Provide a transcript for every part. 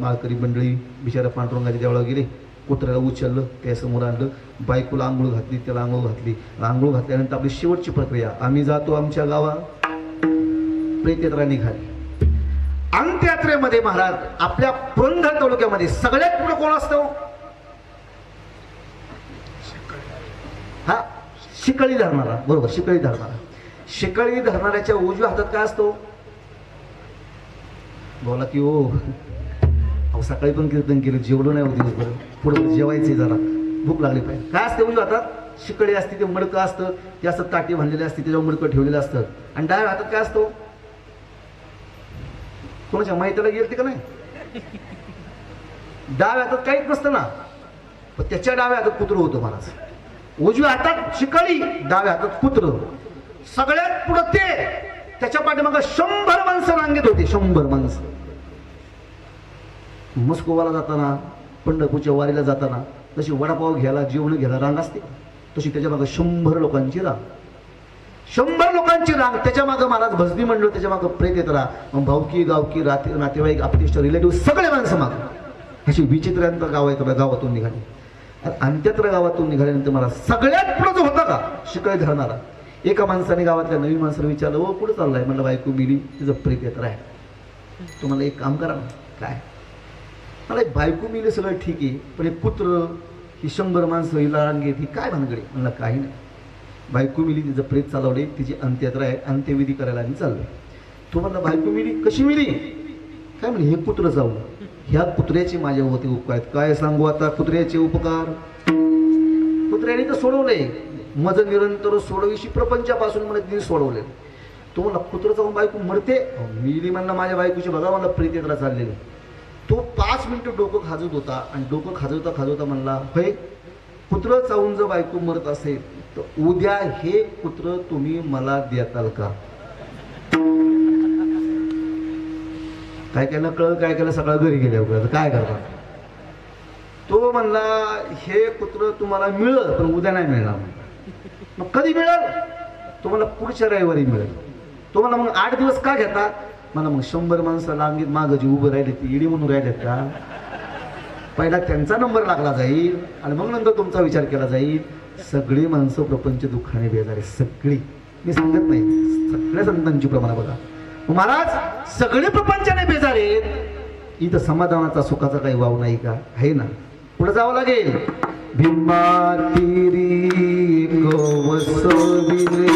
माळकरी मंडळी बिचारा पांडुरंगाच्या देवळावर गेले, कुत्र्याला उचललं, त्यासमोर आणलं, बायकोला आंघोळ घातली, त्याला आंघोळ घातली. आंघोळ घातल्यानंतर आपली शेवटची प्रक्रिया, आम्ही जातो आमच्या गावात. प्रेतयात्रा निघाली. अंत्ययात्रेमध्ये महाराज आपल्या पुरंदर तालुक्यामध्ये सगळ्यात पुढे कोण असतो? हा, शिकळी धरणारा. बरोबर, शिकळी धरणारा. शिकळी धरणाऱ्याच्या उजव्या हातात काय असतो? बोला की ओ, अहो सकाळी पण कीर्तन केलं, जेवलो नाही होती दिवसभर, पुढे जेवायचे, जरा भूक लागली पाहिजे. काय असते उजव्या हातात? शिकळी असते, ते मडकं असतं, ते असं ताटी बांधलेले असते, त्याच्यावर मडकं ठेवलेलं असतं. आणि डाव्या हातात काय असतो? कोणाच्या माहितीला गेलते का नाही? डाव्या हातात काहीच नसतं ना, पण त्याच्या डाव्या हातात कुत्र होतं महाराज. उजव्या हातात शिकळी, डाव्या हातात कुत्र. सगळ्यात पुढं ते, त्याच्या पाठीमागं 100 माणसं रांगेत होते. 100 माणसं. मस्कोवाला जाताना, पंढरपूरच्या वारीला जाताना तशी वडापाव घ्यायला, जेवण घ्यायला रांग असते, तशी त्याच्या मागं 100 लोकांची रांग. 100 लोकांची रांग. त्याच्या मागं महाराज भजनी मंडळ, त्याच्या मागं प्रेतयात्रा, भावकी गावकी नातेवाईक आपले रिलेटिव्ह सगळे माणसं मागं. अशी विचित्र गाव आहे. गावातून निघाली. अंत्यत्र गावातून निघाल्यानंतर मला सगळ्यात पुढे जो होता का शिकळी धरणारा, एका माणसाने गावातल्या नवीन माणसाने विचारलं, ओ कुठं चाललाय? म्हणलं बायको मिली, तिचं प्रेतयात्रा आहे. तुम्हाला एक काम करा. काय? मला बायको मिली सगळं ठीक आहे, पण एक कुत्र, ही 100 माणसं, हिला रांगेत, ही काय भानगडी? म्हणलं काही नाही, बायको मिली, तिचं प्रेत चालवले, तिची अंत्ययात्रा आहे, अंत्यविधी करायला आम्ही चाललोय. तो म्हणला बायको मिली? कशी मिली? काय म्हणे? हे कुत्र चावलं. ह्या कुत्र्याचे माझ्यावरती उपकार आहेत. काय सांगू आता कुत्र्याचे उपकार? कुत्र्याने तर सोडवले, मज निरंतर सोडविशी प्रपंचापासून म्हणे तिने सोडवले. तो म्हणला कुत्र चावून बायको मरते? मिली म्हणला माझ्या बायकोची, बघा मला प्रेतयात्रा चाललेली. तो 5 मिनिटं डोकं खाजत होता, आणि डोकं खाजवता खाजवता म्हणला, होय कुत्र चावून जर बायको मरत असेल तर उद्या हे कुत्र तुम्ही मला देताल का? काय केलं कळ, काय केलं सकाळ घरी गेल्या काय करता? तो म्हणला हे कुत्र तुम्हाला मिळेल, पण उद्या नाही मिळणार. मग कधी मिळेल? तो म्हणला पुढच्या रविवारी मिळेल. तो म्हणला मग 8 दिवस का घेता? मला मग 100 माणसं लांबीत मागं जी उभं राहिले ती इडी म्हणून राहिलेत का? पहिला त्यांचा नंबर लागला जाईल, आणि मग नंतर तुमचा विचार केला जाईल. सगळी माणसं प्रपंच दुःखाने बेजारी, सगळी. मी सांगत नाही, सगळ्या संतांची प्रमाण बघा महाराज, सगळे प्रपंचाने बेजारे. इथं समाधानाचा सुखाचा काही वाव नाही का? आहे ना? पुढे जावं लागेल. भीमा तिरी गोवसविले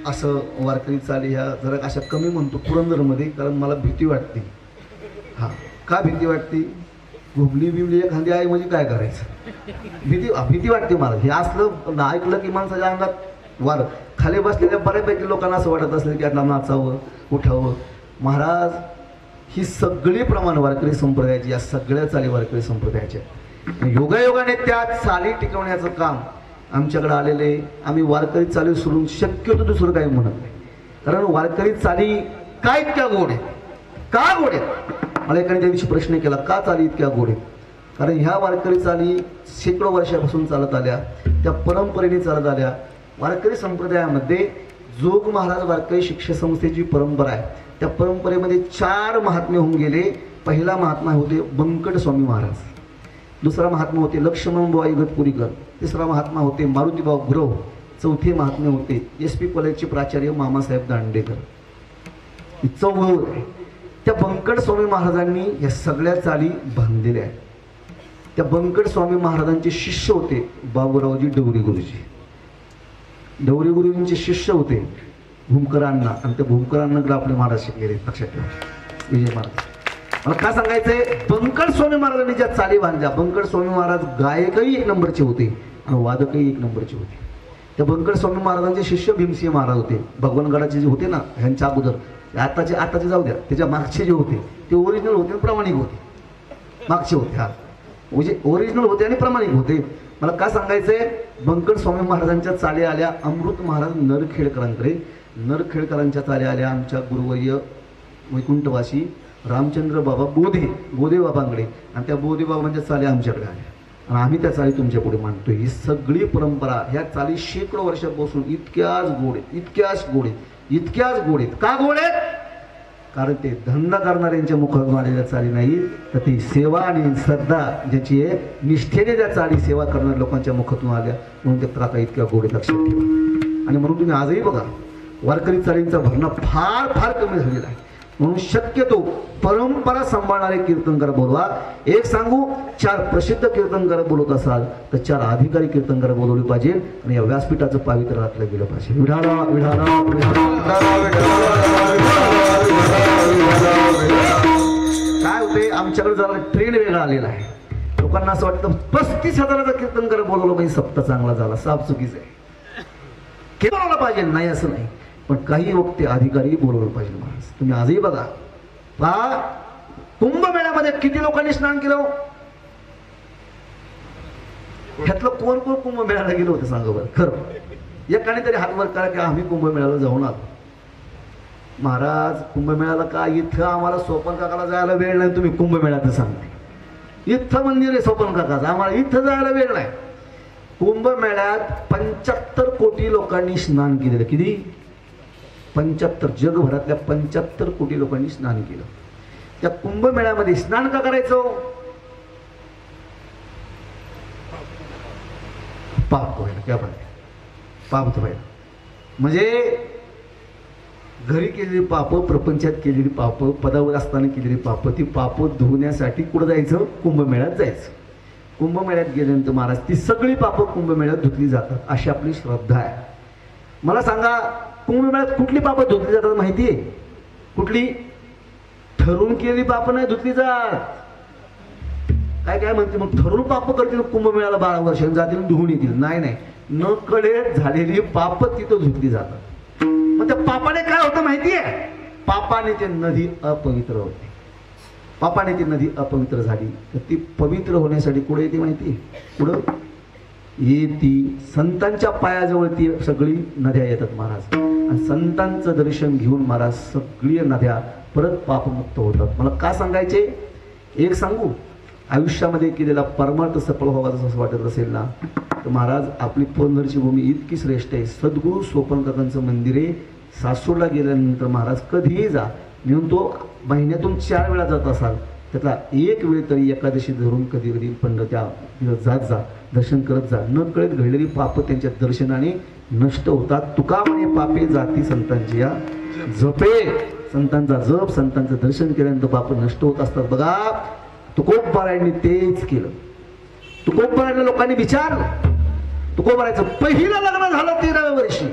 असं वारकरी चाली ह्या जरा अशा कमी म्हणतो पुरंदरमध्ये, कारण मला भीती वाटते. हां, का भीती वाटते? घुबली बिबली एखादी आहे म्हणजे काय करायचं, भीती वाटते मला. हे असलं ऐकलं की माणसाच्या अंगात वार. खाली बसलेल्या बऱ्यापैकी लोकांना असं वाटत असेल की आता नाचावं उठावं. महाराज ही सगळी प्रमाण वारकरी संप्रदायाची, या सगळ्या चाली वारकरी संप्रदायाच्या. योगायोगाने त्या चाली टिकवण्याचं काम आमच्याकडे आलेले. आम्ही वारकरी चाली सोडून शक्यतो दुसरं काही म्हणत नाही, कारण वारकरी चाली काय इतक्या गोड आहेत, का गोड आहेत? मला एकाने त्या दिवशी प्रश्न केला, का चाली इतक्या गोड आहेत? कारण ह्या वारकरी चाली शेकडो वर्षापासून चालत आल्या, त्या परंपरेने चालत आल्या. वारकरी संप्रदायामध्ये जोग महाराज वारकरी शिक्षण संस्थेची परंपरा आहे. त्या परंपरेमध्ये 4 महात्मे होऊन गेले. पहिला महात्मा होते बंकट स्वामी महाराज, दुसरा महात्मा होते लक्ष्मणबुवा इगतपुरीकर, तिसरा महात्मा होते मारुतीबाव गुरव, चौथे महात्मे होते SP कॉलेजचे प्राचार्य मामासाहेब दांडेकर. चौघ त्या बंकट स्वामी महाराजांनी या सगळ्या चाली बांधलेल्या आहेत. त्या बंकट स्वामी महाराजांचे शिष्य होते बाबूरावजी डवरी गुरुजी. डवरी गुरुजींचे शिष्य होते भूमकरांना, आणि त्या भूमकरांना आपले महाराज शिकलेले. लक्षात ठेवा, विजय महाराज. मला काय सांगायचंय, बंकट स्वामी महाराजांनी ज्या चाली बांधल्या, बंकट स्वामी महाराज गायकही 1 नंबरचे होते आणि वादकही 1 नंबरचे होते. त्या बंकट स्वामी महाराजांचे शिष्य भीमसिंह महाराज होते. भगवानगडाचे जे होते ना, ह्यांच्या अगोदर, आताचे जाऊ द्या, त्याच्या मागचे जे होते ते ओरिजिनल होते आणि प्रामाणिक होते. मागचे होते, हा म्हणजे ओरिजिनल होते आणि प्रामाणिक होते. मला काय सांगायचंय, बंकट स्वामी महाराजांच्या चाली आल्या अमृत महाराज नरखेडकरांकडे. नरखेडकरांच्या चाल्या आल्या आमच्या गुरुवर्य वैकुंठवासी रामचंद्र बाबा बोधे बाबांकडे, आणि त्या बोधे बाबांच्या चाली आमच्याकडे आल्या, आणि आम्ही त्या चाली तुमच्या पुढे मांडतोय. ही सगळी परंपरा, ह्या चाली शेकडो वर्षापासून इतक्याच गोड आहेत, इतक्याच गोड आहेत, इतक्याच गोड आहेत. का गोड आहेत? कारण ते धंदा करणाऱ्यांच्या मुखातून आलेल्या चाली नाही, तर ती सेवा आणि श्रद्धा ज्याची आहे, निष्ठेने त्या चाली सेवा करणाऱ्या लोकांच्या मुखातून आल्या, म्हणून त्या त्राका इतक्या गोड आहेत. लक्षात ठेवा. आणि म्हणून तुम्ही आजही बघा, वारकरी चालींचा भरणा फार फार कमी झालेला आहे. म्हणून शक्यतो परंपरा सांभाळणारे कीर्तनकार बोलवा. एक सांगू, 4 प्रसिद्ध कीर्तनकार बोलत असाल तर 4 अधिकारी कीर्तनकार बोलवले पाहिजे, आणि या व्यासपीठाचं पावित्र्य राखलं गेलं पाहिजे. विढाला विढाला काय होते, आमच्याकडे जरा ट्रेंड वेगळा आलेला आहे. लोकांना असं वाटतं 35,000चा कीर्तनकार बोलवलं म्हणजे सप्ताह चांगला झाला. साफ चुकीचं आहे. बोलवलं पाहिजे, नाही असं नाही, पण काही वक्ते अधिकारी बोलवलं पाहिजे. महाराज तुम्ही आजही बघा, कुंभमेळ्यामध्ये किती लोकांनी स्नान केलं? ह्यातलं कोण कोण कुंभमेळ्याला गेलं होतं सांगा बरं खरं. एकाने तरी हात वर करा की आम्ही कुंभमेळ्याला जाऊन आलो. महाराज कुंभमेळ्याला का? इथं आम्हाला सोपन काकाला जायला वेळ नाही, तुम्ही कुंभमेळ्यात सांगते. इथं मंदिर आहे सोपन काकाचं, आम्हाला इथं जायला वेळ नाही. कुंभमेळ्यात 75 कोटी लोकांनी स्नान केलेलं. किती? 75. जगभरातल्या 75 कोटी लोकांनी स्नान केलं. त्या कुंभमेळ्यामध्ये स्नान का करायचं? पाप व्हायला. क्या बात, पाप व्हायला. म्हणजे घरी केलेली पाप, प्रपंचात केलेली पाप, पदावर असताना केलेली पाप, ती पाप धुवण्यासाठी कुठं जायचं? कुंभमेळ्यात जायचं. कुंभमेळ्यात गेल्यानंतर महाराज ती सगळी पाप कुंभमेळ्यात धुतली जातात, अशी आपली श्रद्धा आहे. मला सांगा, कुंभमेळ्यात कुठली पाप धुतली जातात माहिती आहे? कुठली? ठरवून केलेली पाप नाही धुतली जात. काय काय म्हणते मग, ठरवून पाप करतील कुंभमेळ्याला 12 वर्ष जातील धुवून येतील. नाही नाही, न कळे झालेली पाप तिथं धुतली जातात. मग त्या पापाने काय होतं माहितीये? पापाने ते नदी अपवित्र होते. पापाने ती नदी अपवित्र झाली तर ती पवित्र होण्यासाठी कुठे येते माहिती? कुठं येती? संतांच्या पायाजवळ ती सगळी नद्या येतात महाराज, आणि संतांचं दर्शन घेऊन महाराज सगळी नद्या परत पापमुक्त होतात. मला का सांगायचे? एक सांगू, आयुष्यामध्ये केलेला परमार्थ सफल व्हावा असं वाटत असेल ना, तर महाराज आपली पुरंदरची भूमी इतकी श्रेष्ठ आहे. सद्गुरू सोपन काकांचं मंदिर आहे. सासूरला गेल्यानंतर महाराज कधीही जा, म्हणून तो महिन्यातून 4 वेळा जात असाल, त्यातला एक वेळ तरी एकादशी धरून कधी कधी पण त्या जात जा, दर्शन करत जा. न कळत घडलेली पाप त्यांच्या दर्शनाने नष्ट होतात. तुका म्हणे पापे जाती संतांची या जपे. संतांचा जप, संतांचं दर्शन केल्यानंतर पाप नष्ट होत असतात. बघा, तुकोबारायांनी तेच केलं. तुकोबारायांना लोकांनी विचारलं, तुकोबारायचं पहिलं लग्न झालं 13व्या वर्षी.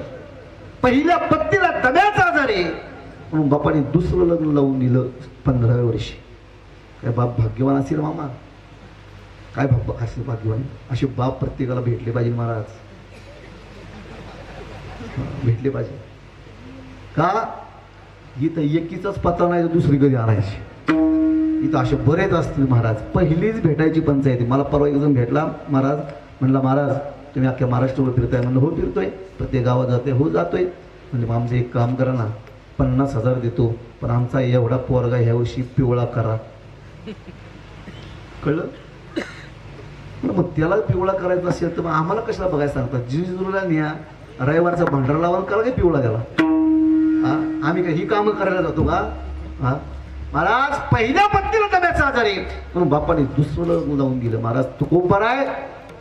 पहिल्या पत्नीला दम्याचा आजार आहे म्हणून बापाने दुसरं लग्न लावून दिलं 15व्या वर्षी. काय बाप भाग्यवान असेल मामा, काय बाप असेल भाग्यवान. असे बाप प्रत्येकाला भेटले पाहिजे महाराज, भेटले पाहिजे. का इथं एकीचाच पत्ता नाही तर दुसरी कधी आणायची. इथं असे बरेच असतील महाराज. पहिलीच भेटायची पंचायती. मला परवा एक जण भेटला महाराज, म्हणला महाराज तुम्ही अख्ख्या महाराष्ट्रावर फिरताय. म्हणलं हो फिरतोय. प्रत्येक गावात जाते. हो जातोय. म्हणजे मग आमचं एक काम करा ना, 50,000 देतो पण आमचा एवढा पोरगा ह्या वर्षी पिवळा करा. कळलं. मग त्याला पिवळा करायचा असेल तर मग आम्हाला कशाला बघायला सांगतात. जिजुला न्या, रविवारचा भांडारा लावून करा काय पिवळा त्याला. आम्ही काय ही कामं करायला जातो का. महाराज पहिल्या पत्नीला दम्याचा आजार आहे म्हणून बापाने दुसरं लग्न लावून दिलं. महाराज तुकोबाराय,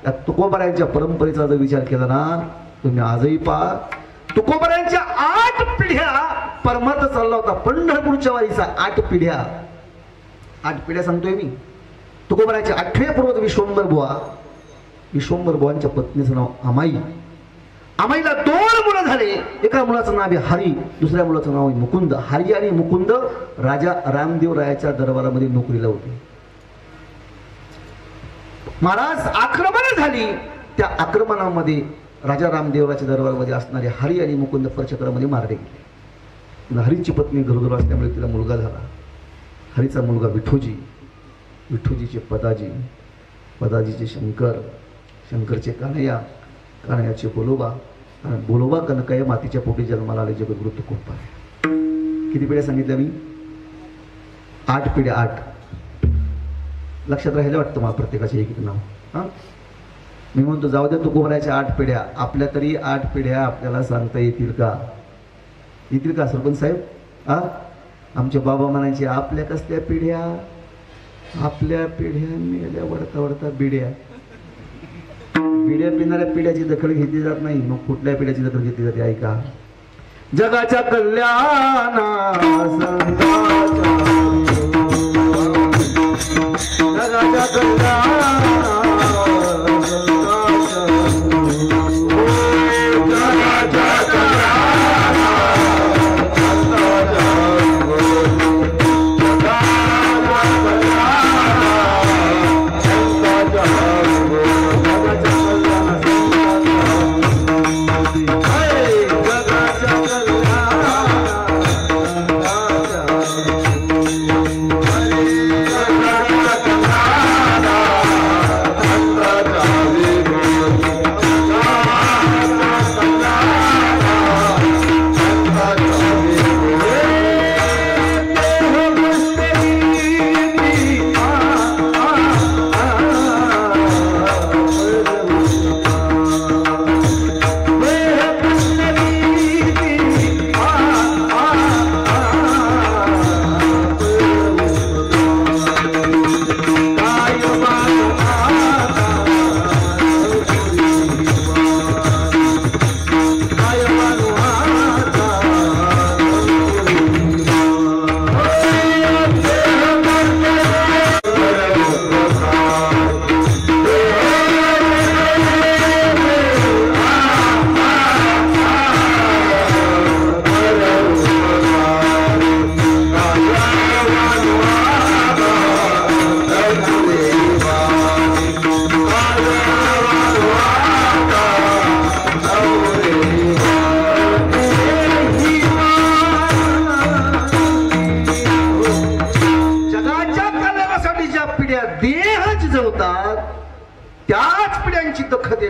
त्या तुकोबारायांच्या परंपरेचा जर विचार केला ना तुम्ही आजही पहा. तुकोबारायांच्या 8 पिढ्या परमार्थ चालला होता. पंढरपूरच्या वारीचा 8 पिढ्या. 8 पिढ्या सांगतोय मी. तुकोबाराचे 8वे पूर्वज विश्वंभर बुवा. विश्वंभर बुवांच्या पत्नीचं नाव अमाई. अमाईला 2 मुलं झाले. एका मुलाचं नाव आहे हरी, दुसऱ्या मुलाचं नाव आहे मुकुंद. हरी आणि मुकुंद राजा रामदेव रायाच्या दरबारामध्ये नोकरीला होते. महाराज आक्रमण झाली. त्या आक्रमणामध्ये राजा रामदेवराच्या दरबारामध्ये असणारे हरी आणि मुकुंद परचक्रामध्ये मारले गेले. हरीची पत्नी गरोदर असल्यामुळे तिला मुलगा झाला. हरीचा मुलगा विठोजी, विठोजीचे पदाजी, पदाजीचे शंकर, शंकरचे कान्हैया, कान्हैयाचे बोलोबा, बोलोबा कनकय्या मातीच्या पोटी जन्माला आले जगद्गुरु तुकोबा. किती पिढ्या सांगितल्या मी. 8 पिढ्या. 8 लक्षात राहिलं वाटतं मला प्रत्येकाचे एक नाव. मी म्हणतो जाऊ द्या तुकोबाराच्या 8 पिढ्या. आपल्या तरी 8 पिढ्या आपल्याला सांगता येतील का. येतील का सरपंच साहेब. आमचे बाबा म्हणायचे आपल्या कसल्या पिढ्या, आपल्या पिढ्या मेल्या वडता वडता बिड्या. पिढ्या पिणाऱ्या पिढ्याची दखल घेतली जात नाही. मग कुठल्या पिढ्याची दखल घेतली जाते ऐका. जगाच्या कल्याणा जगाच्या कल्याणा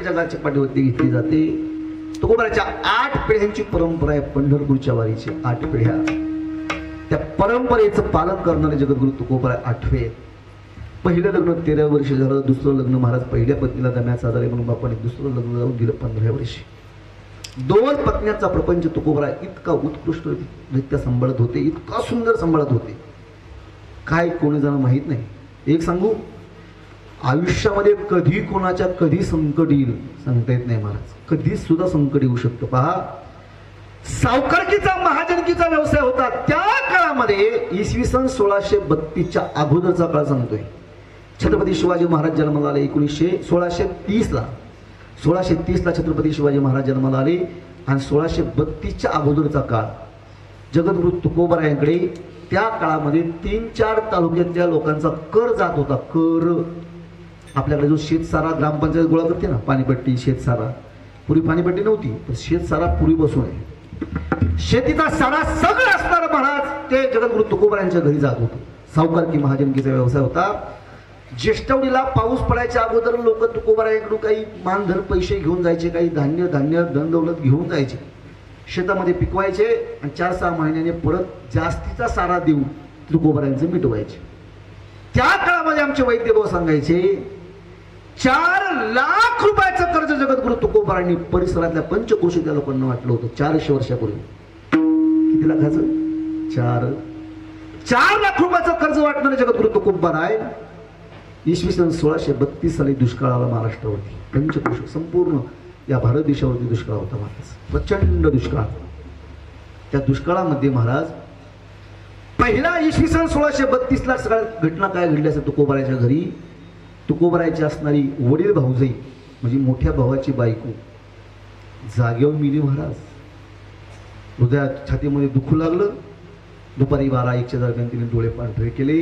जगाच्या पाठीवरती घेतली जाते. तुकोबाराच्या 8 पिढ्यांची परंपरा आहे. पंढरपूरच्या वारीची 8 पिढ्या. त्या परंपरेचं पालन करणारे जगद्गुरु तुकोबारा 8वे. पहिलं लग्न 13 वर्ष झालं. दुसरं लग्न महाराज पहिल्या पत्नीला दम्याचा आजार आहे म्हणून बापाने दुसरं लग्न लावून दिलं 15व्या वर्षी. 2 पत्न्यांचा प्रपंच तुकोबारा इतका उत्कृष्टरित्या सांभाळत होते, इतका सुंदर सांभाळत होते काय कोणी जण माहित नाही. एक सांगू, आयुष्यामध्ये कधी कोणाच्या कधी संकट येईल सांगता येत नाही महाराज. कधी सुद्धा संकट येऊ शकतं. पहा, सावकारकीचा महाजनकीचा व्यवसाय होता त्या काळामध्ये. इसवी सन 1632च्या अगोदरचा काळ सांगतोय. छत्रपती शिवाजी महाराज जन्माला आले 1630 ला. 1630 ला छत्रपती शिवाजी महाराज जन्माला आले आणि 1632च्या अगोदरचा काळ जगद्गुरु तुकोबारायांकडे त्या काळामध्ये 3-4 तालुक्यातल्या लोकांचा कर जात होता. कर आपल्याकडे जो शेतसारा ग्रामपंचायत गोळा करते ना, पाणीपट्टी शेतसारा, पूर्वी पाणीपट्टी नव्हती पण शेतसारा पूर्वी बसून आहे. शेतीचा सारा सगळं असणारं महाराज ते जगद्गुरु तुकोबारायांच्या घरी जात होते. सावकारकी महाजनकीचा व्यवसाय होता. ज्येष्ठवडीला पाऊस पडायच्या अगोदर लोक तुकोबारायांकडून काही मानधन पैसे घेऊन जायचे, काही धान्य धनदौलत घेऊन जायचे, शेतामध्ये पिकवायचे आणि 4-6 महिन्याने परत जास्तीचा सारा देऊन तुकोबारायांचं मिटवायचे. त्या काळामध्ये आमचे वैद्यभाऊ सांगायचे 4 लाख रुपयाचं कर्ज जगद्गुरु तुकोबारायांनी परिसरातल्या पंचक्रोशीतल्या लोकांना वाटलं होतं 400 वर्षापूर्वी. किती लाखाचं? 4 लाख रुपयाचं कर्ज वाटणारे जगद्गुरु तुकोबाराय इसवी सन 1632 साली दुष्काळ आला महाराष्ट्रावरती. पंचक्रोश संपूर्ण या भारत देशावरती दुष्काळ होता महाराज, प्रचंड दुष्काळ. त्या दुष्काळामध्ये महाराज पहिला इसवी सन 1632 ला सगळ्यात घटना काय घडली असेल तुकोबाराच्या घरी. तुकोबारायची असणारी वडील भाऊजाई म्हणजे मोठ्या भावाची बायको जागेवर मिली महाराज. हृदयात छातीमध्ये दुखू लागलं. दुपारी 12-1च्या दरम्यान तिने डोळे पांढरे केले.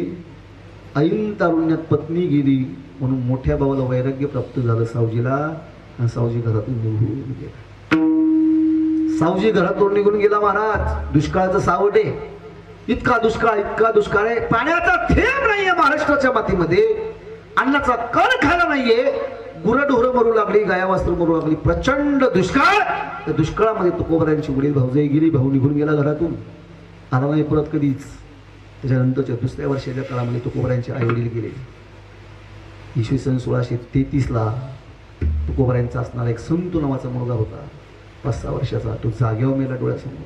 ऐन तारुण्यात पत्नी गेली म्हणून मोठ्या भावाला वैराग्य प्राप्त झालं सावजीला आणि सावजी घरातून निघून गेला. सावजी घरातून निघून गेला महाराज. दुष्काळाचं सावट आहे. इतका दुष्काळ आहे. पाण्याचा थेंब नाहीये महाराष्ट्राच्या मातीमध्ये. अन्नाचा कण खायला नाहीये. गुरंढोरं मरू लागली, गायावास्त्र मरू लागली. प्रचंड दुष्काळ. त्या दुष्काळामध्ये तुकोबारायांची वडील भाऊजाई गेली. भाऊ निघून गेला घरातून, आला नाही परत कधीच. त्याच्यानंतरच्या 2ऱ्या वर्षाच्या काळामध्ये तुकोबारायांचे आई वडील गेले. इसवी सन 1633 ला तुकोबारायांचा असणारा एक संतू नावाचा मुलगा होता 5-6 वर्षाचा. तो जागेवर मेला डोळ्यासमोर.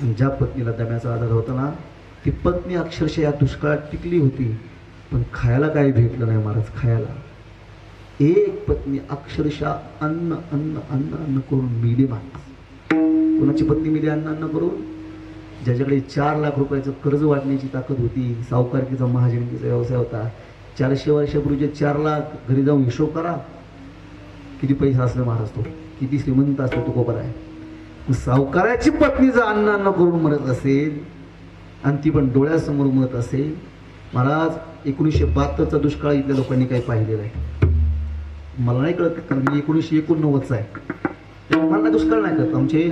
आणि ज्या पत्नीला दम्याचा आधार होता ना, ती पत्नी अक्षरशः या दुष्काळात टिकली होती पण खायला काही भेटलं नाही महाराज. खायला एक पत्नी अक्षरशः अन्न अन्न अन्न अन्न करून मेली महाराज. कोणाची पत्नी मेली अन्न करून? ज्याच्याकडे 4 लाख रुपयाचं कर्ज वाटण्याची ताकद होती, सावकारकीचा महाजनकीचा व्यवसाय होता. 400 वर्षापूर्वीचे 4 लाख घरी जाऊन हिशोब करा किती पैसा असला महाराज. तो किती श्रीमंत असतो तुकोबाराय. सावकाराची पत्नी जर अन्न करून मरत असेल आणि ती पण डोळ्यासमोर मरत असेल महाराज. 1972चा दुष्काळ इथल्या लोकांनी काही पाहिलेला आहे मला नाही कळत, कारण मी 1989चा आहे. मला दुष्काळ नाही कळत. आमचे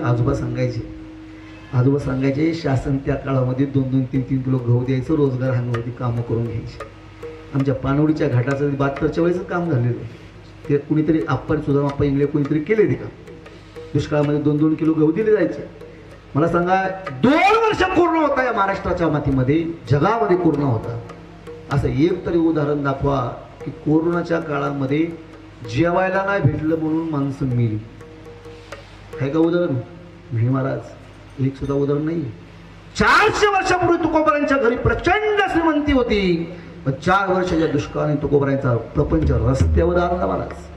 आजोबा सांगायचे शासन त्या काळामध्ये 2-2, 3-3 किलो गहू द्यायचं, रोजगार हमीवरती कामं करून घ्यायचे. आमच्या पानवडीच्या घाटाचं 72च्या वेळेचं काम झालेलं ते कुणीतरी आपण सुद्धा आप्पा इंगळे कुणीतरी केले ते का. दुष्काळामध्ये 2-2 किलो गहू दिले जायचे. मला सांगा 2 वर्ष कोरोना होता या महाराष्ट्राच्या मातीमध्ये, जगामध्ये कोरोना होता. असं एक तरी उदाहरण दाखवा की कोरोनाच्या काळामध्ये जेवायला नाही भेटलं म्हणून माणसं मेली. आहे का उदाहरण? नाही महाराज, एक सुद्धा उदाहरण नाही. 400 वर्षापूर्वी तुकोबारायांच्या घरी प्रचंड श्रीमंती होती पण 4 वर्षाच्या दुष्काळाने तुकोबारायांचा प्रपंच रस्त्यावर आला महाराज.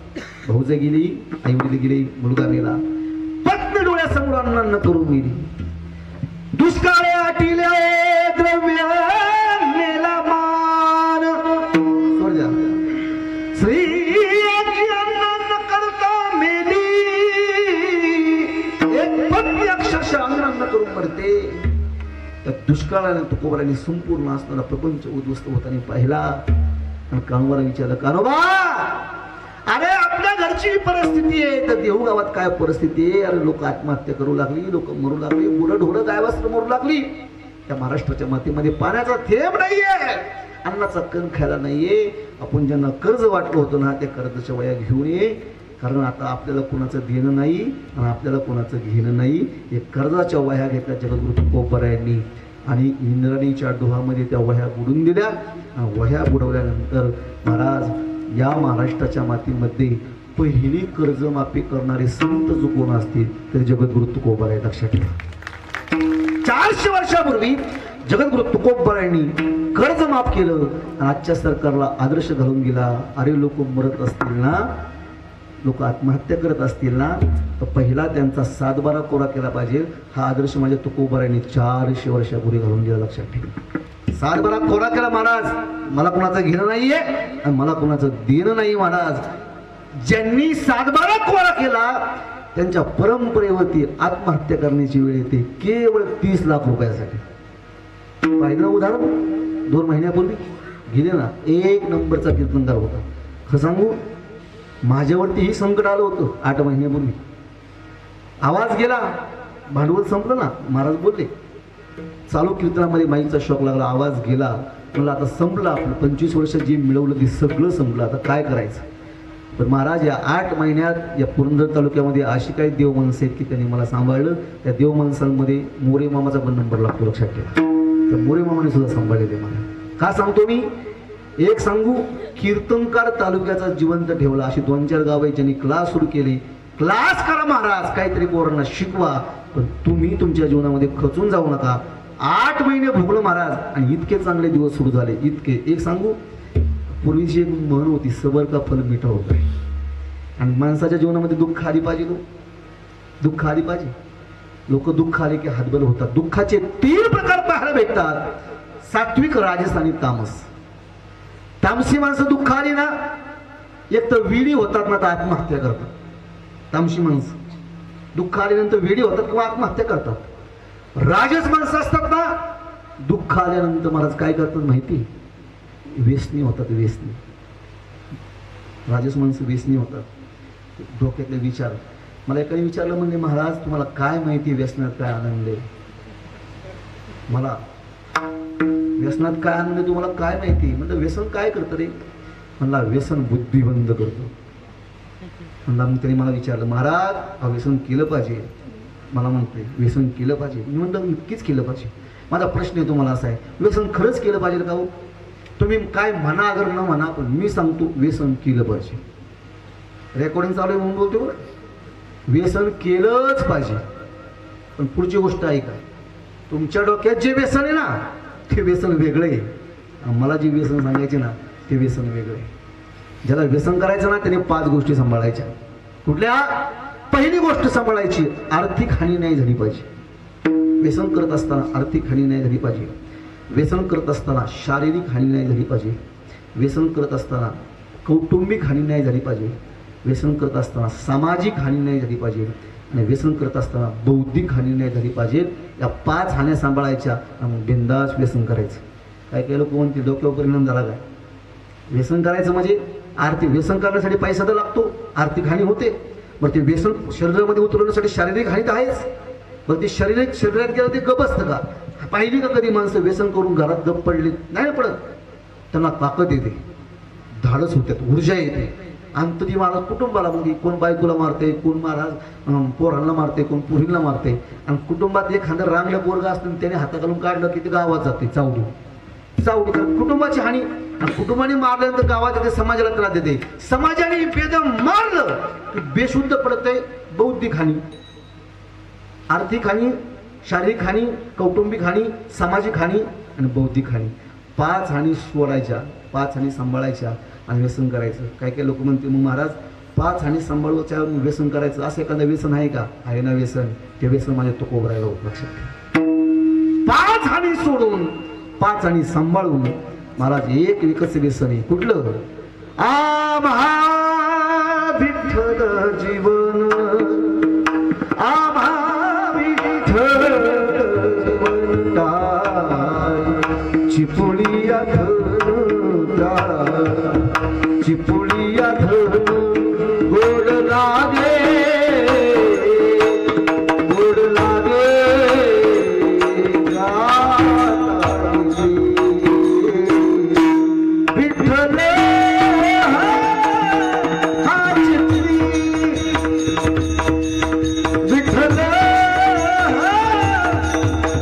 भाऊजाई गेली, आई वडील गेली, मुलगा मेला, पत्नी डोळ्यासमोर अन्न करून गेली. दुष्काळ आटिले द्रव्य मेला मान श्री अन्न करता मेली. एक पत्नी अक्षरशः अन्न करून मरते. त्या दुष्काळाने तुकोबारायांनी संपूर्ण असणारा प्रपंच उद्ध्वस्त होताना पाहिला आणि कानोबाला विचारलं, कानोबा अरे आपल्या घरची परिस्थिती आहे तर देहू गावात काय परिस्थिती आहे? अरे लोक आत्महत्या करू लागली, लोक मरू लागली, मुलं ढोरं गायवास्त्र मरू लागली. त्या महाराष्ट्राच्या मातीमध्ये पाण्याचा थेंब नाहीये, अन्नाचा कण खायला नाहीये. आपण ज्यांना कर्ज वाटलं होतं ना त्या कर्जाच्या वया घेऊन ये, कारण आता आपल्याला कोणाचं देणं नाही आणि आपल्याला कोणाचं घेणं नाही. हे कर्जाच्या वह्या घेतल्या जगद्गुरु तुकोबारायांनी आणि इंद्राणीच्या डोहामध्ये त्या वह्या बुडून दिल्या. वह्या बुडवल्यानंतर महाराज या महाराष्ट्राच्या मातीमध्ये पहिली कर्जमाफी करणारे संत जो कोण असतील तर जगद्गुरु तुकोबाराय. लक्षात ठेवा, 400 वर्षापूर्वी जगद्गुरु तुकोबारायांनी कर्ज माफ केलं. आजच्या सरकारला आदर्श घालून गेला. अरे लोक मरत असतील ना, लोक आत्महत्या करत असतील ना, तर पहिला त्यांचा 7-12 कोरा केला पाहिजे. हा आदर्श माझ्या तुकोबारायांनी 400 वर्षापूर्वी घालून गेला. लक्षात ठेवा, 7-12 कोरा केला महाराज. मला कोणाचं घेणं नाहीये आणि मला कोणाचं देणं नाही महाराज. ज्यांनी 7-12 कोरा केला त्यांच्या परंपरेवरती आत्महत्या करण्याची वेळ येते केवळ 30 लाख रुपयासाठी. पाहिलं उदाहरण 2 महिन्यापूर्वी गेले ना, 1 नंबरचा कीर्तनकार होता. खरं सांगू, माझ्यावरतीही संकट आलं होतं 8 महिन्यापूर्वी. आवाज गेला, भांडवल संपलं ना. महाराज बोलले, चालू कीर्तनामध्ये माईचा शॉक लागला, आवाज गेला. म्हणलं आता संपलं आपलं, 25 वर्ष जे मिळवलं ते सगळं संपलं, आता काय करायचं. पण महाराज या 8 महिन्यात या पुरंदर तालुक्यामध्ये अशी काही देव माणसं आहेत की त्यांनी मला सांभाळलं. त्या देव माणसांमध्ये मोरे मामाचा पण नंबर लागतो, लक्षात ठेवा. तर मोरे मामाने सुद्धा सांभाळले मला. का सांगतो मी, एक सांगू, कीर्तनकार तालुक्याचा जिवंत ठेवला. अशी 2-4 गाव आहेत ज्यांनी क्लास सुरू केले. क्लास करा महाराज, काहीतरी पोरांना शिकवा, पण तुम्ही तुमच्या जीवनामध्ये खचून जाऊ नका. 8 महिने भोगलं महाराज आणि इतके चांगले दिवस सुरू झाले, इतके. एक सांगू, पूर्वीची एक म्हण होती, सबर का फल मिठा होत आहे. आणि माणसाच्या जीवनामध्ये दुःख आली पाहिजे, दुःख आली पाहिजे. लोक दुःख आले की हातबल होतात. दुःखाचे 3 प्रकार पाहायला भेटतात: सात्विक, राजस आणि तामस. तामसी माणसं दुःख आली ना, एक तर वेडी होतात ना, तर आत्महत्या करतात. तामसी माणसं दुःख आल्यानंतर वेडी होतात किंवा आत्महत्या करतात. राजस माणसं असतात ना, दुःख आल्यानंतर महाराज काय करतात माहिती, व्यसनी होतात. व्यसनी राजस माणसं व्यसनी होतात. डोक्यातले विचार. मला एकाने विचारलं, म्हणजे महाराज तुम्हाला काय माहिती व्यसनात काय आनंद आहे. मला व्यसनात काय आनंद आहे तुम्हाला काय माहिती. म्हणलं व्यसन काय करतं रे. म्हणला व्यसन बुद्धी बंद करतो. म्हणला मग त्यांनी मला विचारलं, महाराज व्यसन केलं पाहिजे. मला म्हणते व्यसन केलं पाहिजे. मी म्हणलं नक्कीच केलं पाहिजे. माझा प्रश्न आहे तुम्हाला असा आहे, व्यसन खरंच केलं पाहिजे का हो. तुम्ही काय म्हणा अगर न म्हणा, पण मी सांगतो व्यसन केलं पाहिजे. रेकॉर्डिंग चालू आहे म्हणून बोलतो बरं. व्यसन केलंच पाहिजे. पण पुढची गोष्ट ऐका, तुमच्या डोक्यात जे व्यसन आहे ना, ते व्यसन वेगळं आहे. मला जे व्यसन सांगायचे ना, ते व्यसन वेगळं आहे. ज्याला व्यसन करायचं ना, त्याने 5 गोष्टी सांभाळायच्या. कुठल्या? पहिली गोष्ट सांभाळायची, आर्थिक हानी नाही झाली पाहिजे. व्यसन करत असताना आर्थिक हानी नाही झाली पाहिजे. व्यसन करत असताना शारीरिक हानी नाही झाली पाहिजे. व्यसन करत असताना कौटुंबिक हानी नाही झाली पाहिजे. व्यसन करत असताना सामाजिक हानी नाही झाली पाहिजे. आणि व्यसन करत असताना बौद्धिक हानी नाही झाली पाहिजे. या 5 हान्या सांभाळायच्या आणि बिंदास व्यसन करायचं. काय काय लोक म्हणते डोक्यावर परिणाम झाला काय. व्यसन करायचं म्हणजे आर्थिक, व्यसन करण्यासाठी पैसा तर लागतो, आर्थिक हानी होते. बरं ते व्यसन शरीरामध्ये उतरवण्यासाठी शारीरिक हानी तर आहेच. बरं ते शरीरात गेलं ते गप असतं का. पाहिली का कधी माणसं व्यसन करून घरात गप पडले नाही पडत. त्यांना ताकद येते, धाडस होतात, ऊर्जा येते. आणि तरी महाराज कुटुंबाला, म्हणजे कोण बायकोला मारते, कोण महाराज पोरांना मारते, कोण पुरीला मारते. आणि कुटुंबात एखादं रांगलं पोरगा असतं त्याने हाताखालून काढलं की ते गावात जाते चावडी. कुटुंबाची हानी. आणि कुटुंबाने मारल्यानंतर गावात येते, समाजाला त्रास देते. समाजाने बेदम मारलं की बेशुद्ध पडते. बौद्धिक हानी, आर्थिक हानी, शारीरिक हानी, कौटुंबिक हानी, सामाजिक हानी आणि बौद्धिक हानी. 5 हानी सोडायच्या, 5 हानी सांभाळायच्या आणि व्यसन करायचं. काही काही लोक म्हणते मग महाराज 5 हानी सांभाळायच्या व्यसन करायचं, असं एखादं व्यसन आहे का. आहे ना व्यसन. ते व्यसन माझ्या तो कोबरायला होत. लक्षात 5 हानी सोडून 5 हानी सांभाळून महाराज एक एकच व्यसन आहे. कुठलं. आम्हा विठ्ठल जीवन, आम्हा विठ्ठल चिपुळिया धनुता, चिपुळिया धनु गोड लागे, गोड लागे विठ्ठल हा चित्री, विठ्ठल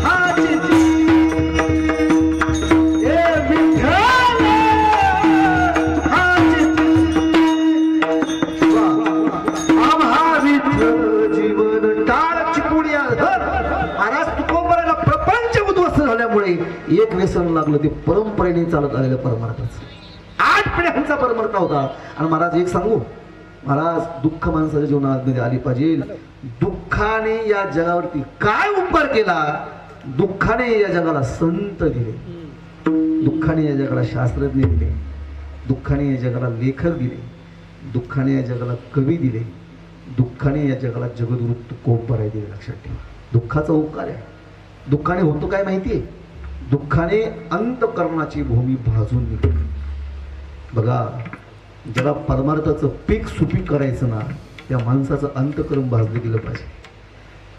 हा चित्री, एक व्यसन लागलं ते परंपरेने चालत आलेलं परमार्थाचं. 8 पिढ्यांचा परमार्थ होता. आणि महाराज एक सांगू, महाराज दुःख माणसाच्या जीवनामध्ये आली पाहिजे. दुःखाने या जगावरती काय उपकार केला. दुःखाने या जगाला संत दिले, दुःखाने या जगाला शास्त्रज्ञ दिले, दुःखाने या जगाला लेखक दिले, दुःखाने या जगाला कवी दिले, दुःखाने या जगाला जगद्गुरु तुकोबराय दिले. लक्षात ठेवा, दुःखाचा उपकार आहे. दुःखाने होतो काय माहितीये? दुःखाने अंतकरणाची भूमी भाजून निघते. बघा, ज्याला परमार्थाचं पीक सुपीक करायचं ना, त्या माणसाचं अंतकरण भाजलं गेलं पाहिजे.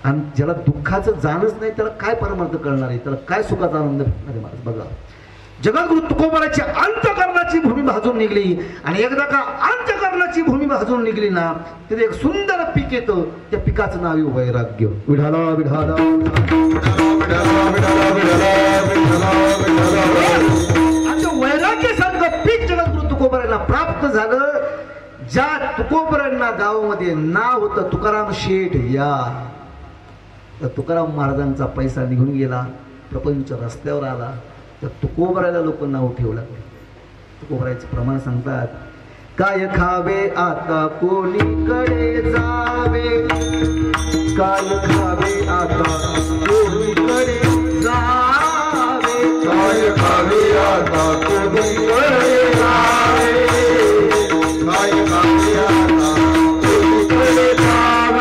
आणि ज्याला दुःखाचं जाणच नाही त्याला काय परमार्थ कळणार आहे? त्याला काय सुखाचा आनंद भेटणार आहे? माणूस बघा, जगद्गुरु तुकोबरायची अंतकरणाची भूमी भाजून निघली. आणि एकदा का अंतकरणाची भूमी भाजून निघली ना, तिथे एक सुंदर पीक येतं. त्या पिकाचं नाव आहे वैराग्य. विढाला विढाला वैराग्य सारखं पीक जगद्गुरु तुकोबरायला प्राप्त झालं. ज्या तुकोबरायांना गावामध्ये नाव होतं तुकाराम शेठ या, तर तुकाराम महाराजांचा पैसा निघून गेला, प्रपंच रस्त्यावर आला. तर तुकोबरायला लोक नाव ठेवू लागले. तुकोबरायचे प्रमाण सांगतात, काय खावे आता कोणीकडे जावे, काय खावे आता कोणीकडे जावे, काय खावे आता कोणीकडे जावे, काय खावे आता कोणीकडे जावे.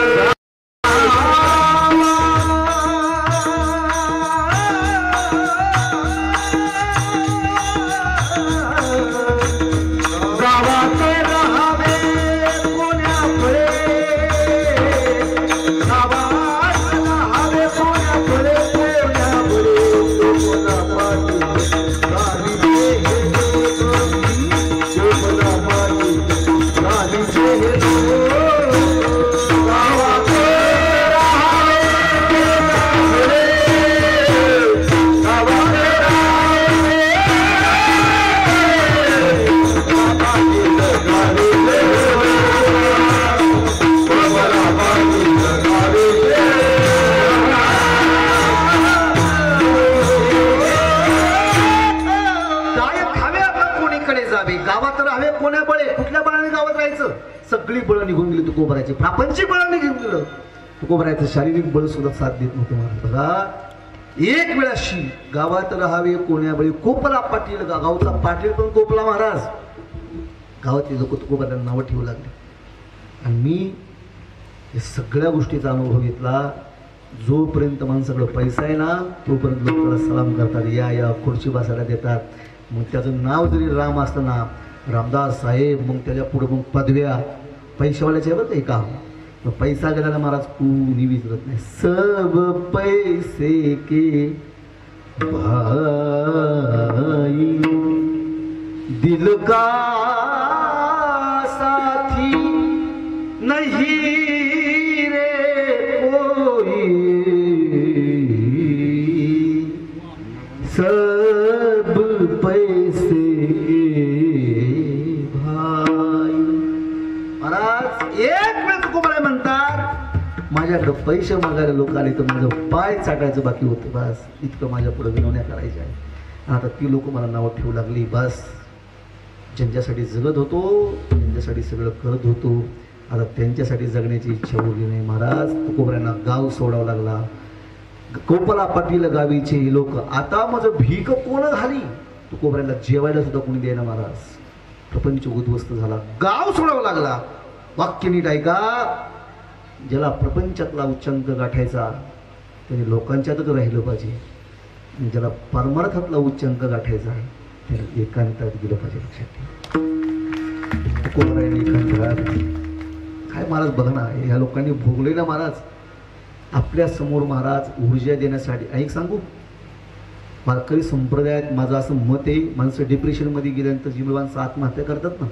सगळी बळ निघून गेली तुकोबरायची, प्रापंचिक बळ निघून गेलं. तुकोबरायचं शारीरिक बळ सुद्धा साथ देत नव्हतं. बघा, एक वेळाशी गावात राहावे कोण्या बळी. कोपला पाटील, गावचा पाटील पण कोपला महाराज. गावातले लोक तुकोबरायला नावं ठेवू लागले. आणि मी या सगळ्या गोष्टीचा अनुभव घेतला. जोपर्यंत माणसाकडे पैसा आहे ना, तोपर्यंत लोक त्याला सलाम करतात, या या खुर्ची बसायला देतात. मग त्याचं नाव जरी राम असतं ना, रामदास साहेब, मग त्याच्या पुढे मग पदव्या पैशावाल्याचे बरं ते काम. मग पैसा गेला ना महाराज कोणी विचारत नाही. सब पैसे के भाई, दिल का साथी नहीं रे कोई, सब पैसे एक वेळ तुकोबराय म्हणतात, माझ्याकडे पैसे मागायला लोक आले तर माझं पाय चाटायचं बाकी होतं. बस इतकं माझ्या पुढे विनवण्या करायच्या आहे. आता ती लोक मला नावं ठेवू लागली. बस ज्यांच्यासाठी जगत होतो, ज्यांच्यासाठी सगळं करत होतो, आता त्यांच्यासाठी जगण्याची इच्छा उरली नाही. महाराज, तुकोबरायांना गाव सोडावं लागला. कोपला पाटील गावीचे लोक, आता माझं भीक कोण घाली. तुकोबरायांना जेवायला सुद्धा कोणी द्यायला. महाराज, प्रपंच उद्ध्वस्त झाला, गाव सोडावं लागला. वाक्य नीट ऐका, ज्याला प्रपंचातला उच्चांक गाठायचा त्याने लोकांच्यातच राहिलं पाहिजे. ज्याला परमार्थातला उच्चांक गाठायचा आहे त्याने एकांतात गेलं पाहिजे. लक्षात ठेवा, तुकोबरायांनी एकांतात काय महाराज बघा ना, ह्या लोकांनी भोगले ना महाराज. आपल्या समोर महाराज ऊर्जा देण्यासाठी ऐक सांगू, वारकरी संप्रदायात माझं असं मत आहे, माणसं डिप्रेशनमध्ये गेल्यानंतर जी माणसं आत्महत्या करतात ना,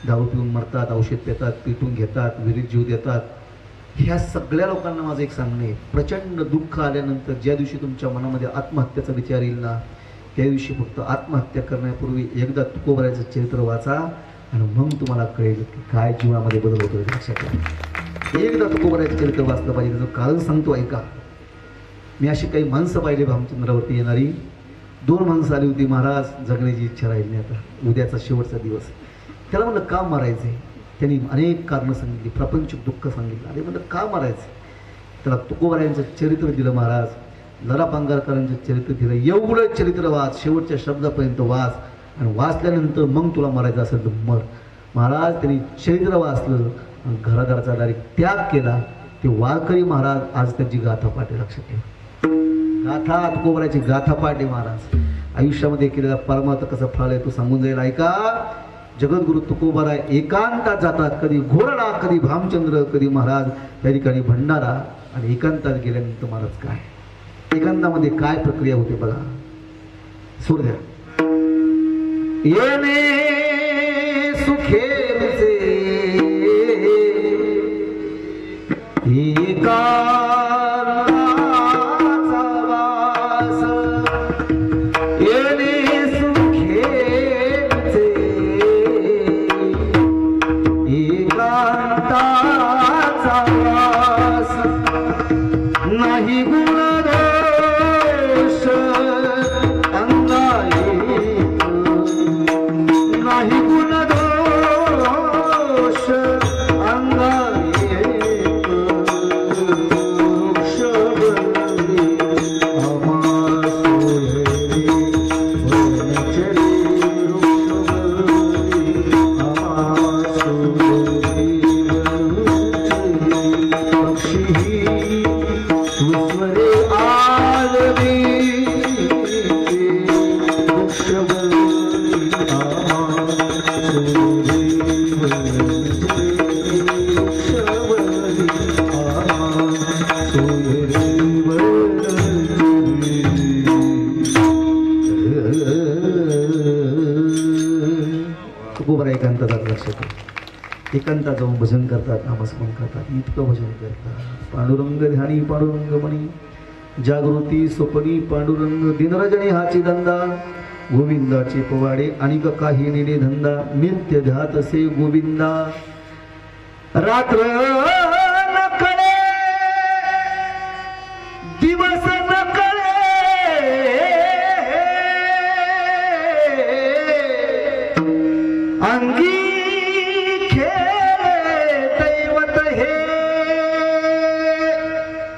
दारू पिऊन मरतात, औषध पितात, पिटून घेतात, विहिरीत जीव देतात, ह्या सगळ्या लोकांना माझं एक सांगणं आहे, प्रचंड दुःख आल्यानंतर ज्या दिवशी तुमच्या मनामध्ये आत्महत्याचा विचार येईल ना, त्या दिवशी फक्त आत्महत्या करण्यापूर्वी एकदा तुकोबरायचं चरित्र वाचा आणि मग तुम्हाला कळेल की काय जीवनामध्ये बदल होतो. लक्षात घ्या, एकदा तुकोबरायचं चरित्र वाचलं पाहिजे. त्याचं कारण सांगतो ऐका. मी अशी काही माणसं पाहिली भामचंद्रावरती येणारी. 2 माणसं आली होती, महाराज जगण्याची इच्छा राहिली नाही, आता उद्याचा शेवटचा दिवस. त्याला म्हणलं का मारायचं आहे? त्यांनी अनेक कारणं सांगितली, प्रपंच दुःख सांगितलं. अरे म्हणलं का मारायचं? त्याला तुकोबरायांचं चरित्र दिलं महाराज, लरा पांगारकरांचं चरित्र दिलं. एवढं चरित्र वाच, शेवटच्या शब्दापर्यंत वाच, आणि वाचल्यानंतर मग तुला मारायचं असेल तर मर. महाराज त्यांनी चरित्र वाचलं, घरादाराचा डायरेक्ट त्याग केला. ते वारकरी महाराज आज त्यांची गाथा पाठी लक्षात ठेवा. गाथा तुकोबराची गाथा पाठी महाराज आयुष्यामध्ये केलेला परमार्थ कसं फळ आहे तो सांगून जाईल. ऐका, जगद्गुरु तुकोबाराय एकांतात जातात. कधी घोरडा, कधी भामचंद्र, कधी महाराज त्या ठिकाणी भंडारा. आणि एकांतात गेल्यानंतर महाराज काय एकांतामध्ये काय प्रक्रिया होते बघा. सूर द्या. येणे सुखेचे एकांताचा वास, येणे सुखेचे एकांताचा वास, नाही गुणदोष अंगाई, नाही गुणदोष अंगाई, वृक्षबंदी आमासोहरी वनचरी, वृक्षबंदी आमासोहरी वनचरी, पक्षी सुस्वरे आलवी, वृक्षबंदी आमासोहरी वनचरी, वृक्षबंदी आमासोहरी वनचरी. तुकोबरा एकांतात लक्षात ठेवा. एकांतात जाऊन भजन करतात, नामस्मरण करतात, इतकं भजन करतात. पांडुरंग ध्यानी पांडुरंग मणी, जागृती स्वपनी पांडुरंग, दिनरजनी हाची धंदा, गोविंदाचे पवाडे अनिक काही नेले धंदा, नित्य ध्यात असे गोविंदा. रात्र न कळे दिवस न कळे, अंगी दैवत हे.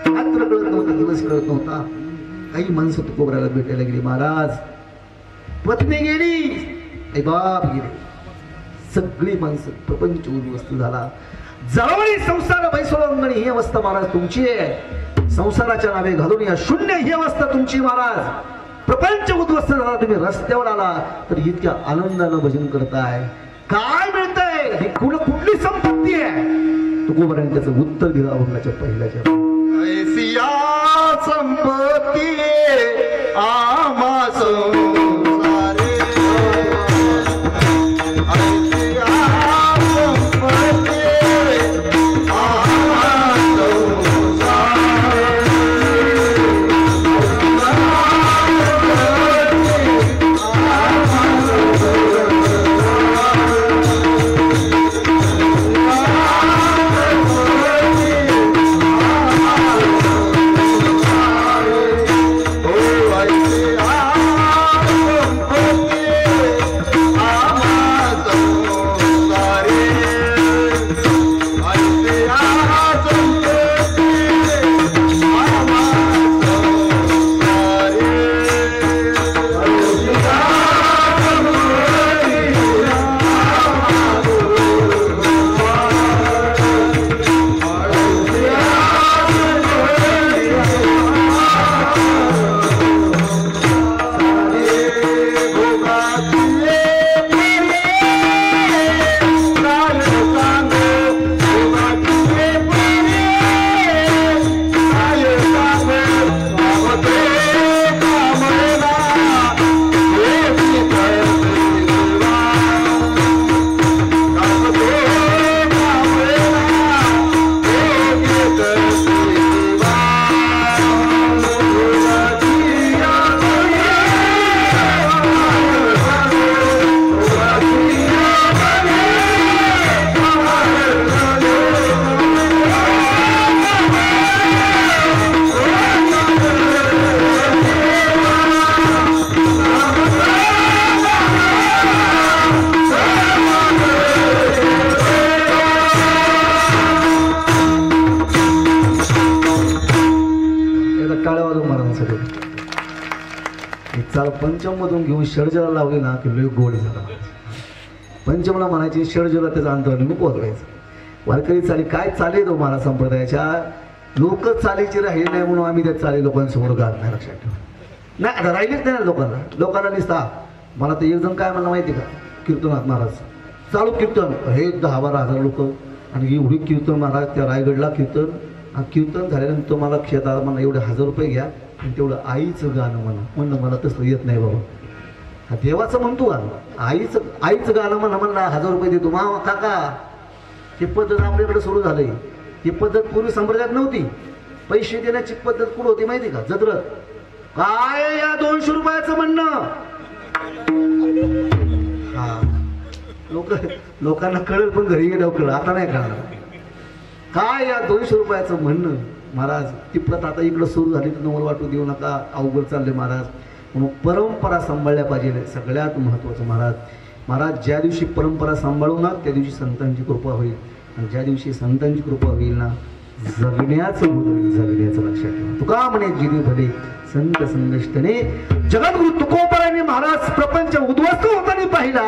रात्र कळत नव्हता, दिवस कळत नव्हता. काही माणसं तुकोबराला भेटायला गेली. महाराज पत्नी गेली, आई बाप गेले, सगळी माणसं प्रपंच उद्ध्वस्त झाला. जवळी संसार बैसोळंगणी ही अवस्था महाराज तुमची आहे. संसाराच्या नावे घालून या शून्य ही अवस्था तुमची महाराज. प्रपंच उद्ध्वस्त झाला, तुम्ही रस्त्यावर आला तर इतक्या आनंदानं भजन करताय. काय मिळतंय? ही कुठली संपत्ती आहे? तुकोबराने त्याचं उत्तर दिलं अभंगाच्या पहिल्याच्या. ऐसिया संपत्ती आमास चाल पंचम मधून घेऊन षडजला लावली ना की लय गोड झाला. पंचमला म्हणायची, षडजला त्याचा अंतराने पोहोचवायचं. वारकरी चाली काय चाले तो महाराज संप्रदायाच्या लोक चालीची राहिले नाही म्हणून आम्ही त्या चाली लोकांसमोर गात नाही, लक्षात ठेवा. नाही आता राहिलेच नाही ना लोकांना दिसता. मला तर एक जण काय म्हणलं माहिती का, कीर्तनात महाराज चालू कीर्तन हे 10-12 हजार लोक आणि एवढी कीर्तन महाराज त्या रायगडला कीर्तन झाल्यानंतर मला खेळता मला एवढे 1000 रुपये घ्या आणि तेवढं आईचं गाणं म्हणलं मला तसं येत नाही बाबा. हा देवाचं म्हणतो गाणं, आईचं गाणं म्हणला 1000 रुपये देतो. मा काका ही पद्धत आपल्याकडे सुरू झाली. ही पद्धत पूर्वी संप्रदायात नव्हती. पैसे देण्याची पद्धत कुठं होती माहिती का, जत्रत. काय या 200 रुपयाचं म्हणणं, हा लोकांना कळेल पण घरी गेल्यावर कळलं, आता नाही कळणार. काय या 200 रुपयाचं म्हणणं महाराज, ती प्रथा आता इकडं सुरू झाली तर नवर वाटू देऊ नका, अवघड चालले महाराज. म्हणून परंपरा सांभाळल्या पाहिजे, सगळ्यात महत्त्वाचं महाराज ज्या दिवशी परंपरा सांभाळू ना त्या दिवशी संतांची कृपा होईल. आणि ज्या दिवशी संतांची कृपा होईल ना जगण्याचं लक्षात ठेवा. तुका म्हणे जिने भले संत संगष्टने जगद्गुरु तुकोबराने महाराज प्रपंच उद्ध्वस्त होताना पाहिला.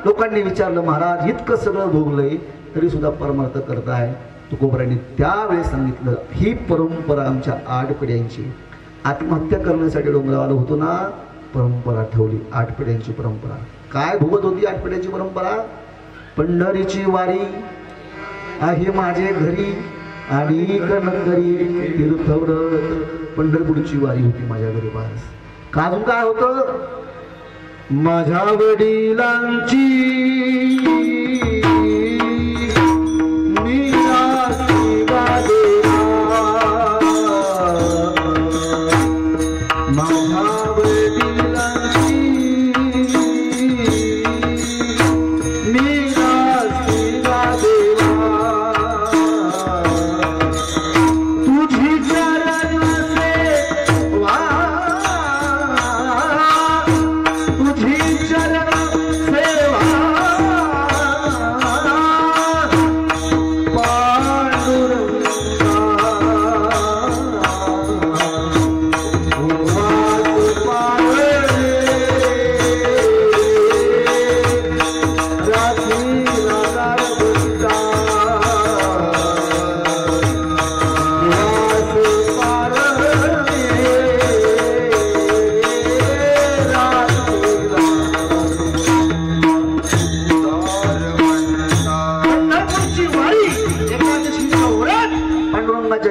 लोकांनी विचारलं महाराज इतकं सगळं भोगलंय तरी सुद्धा परमार्थ करताय. तुकोबराने त्यावेळेस सांगितलं ही परंपरा आमच्या आडपिढ्यांची. आत्महत्या करण्यासाठी डोंगरावाला होतो ना, परंपरा ठेवली आठपिढ्यांची परंपरा. काय भोगत होती आठपिढ्यांची परंपरा, पंढरीची वारी आहे माझे घरी आणि कनकरी तीर्थव्रत. पंढरपूरची वारी होती माझ्या घरी बास. का अजून काय होतं, माझ्या वडिलांची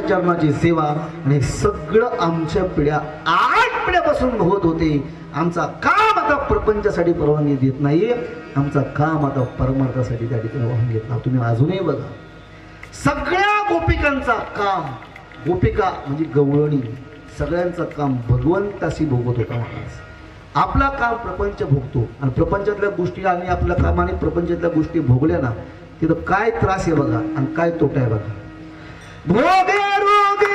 चरणाची सेवा आणि सगळं आमच्या पिढ्या 8 पिढ्यापासून भोगत होते. आमचा काम आता प्रपंचासाठी परवानगी देत नाही, आमचा काम आता परमार्थासाठी त्या ठिकाणी परवानगी देत नाही. तुम्ही अजूनही बघा सगळ्या गोपिकांचा काम, गोपिका म्हणजे गवळणी, सगळ्यांचं काम भगवंताशी भोगत होता महाराज. आपला काम प्रपंच भोगतो आणि प्रपंचातल्या गोष्टी आणि आपल्या कामाने प्रपंचातल्या गोष्टी भोगल्या ना तिथं काय त्रास आहे बघा आणि काय तोटा आहे बघा. भोगे रोगे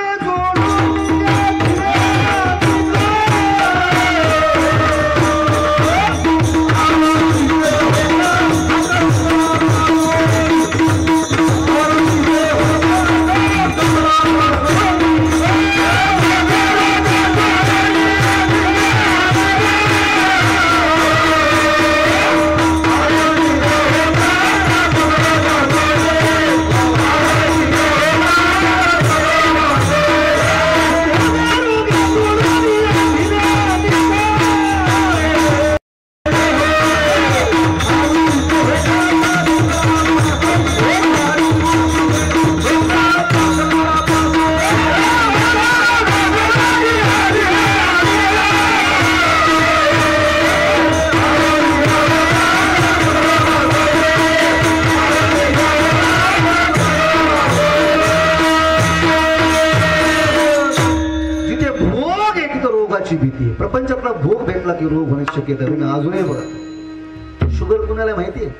भीती. प्रपंचातला भोग भेटला की रोग होण्याची शक्यता आहे. अजूनही बघा शुगर कोणाला माहिती आहे,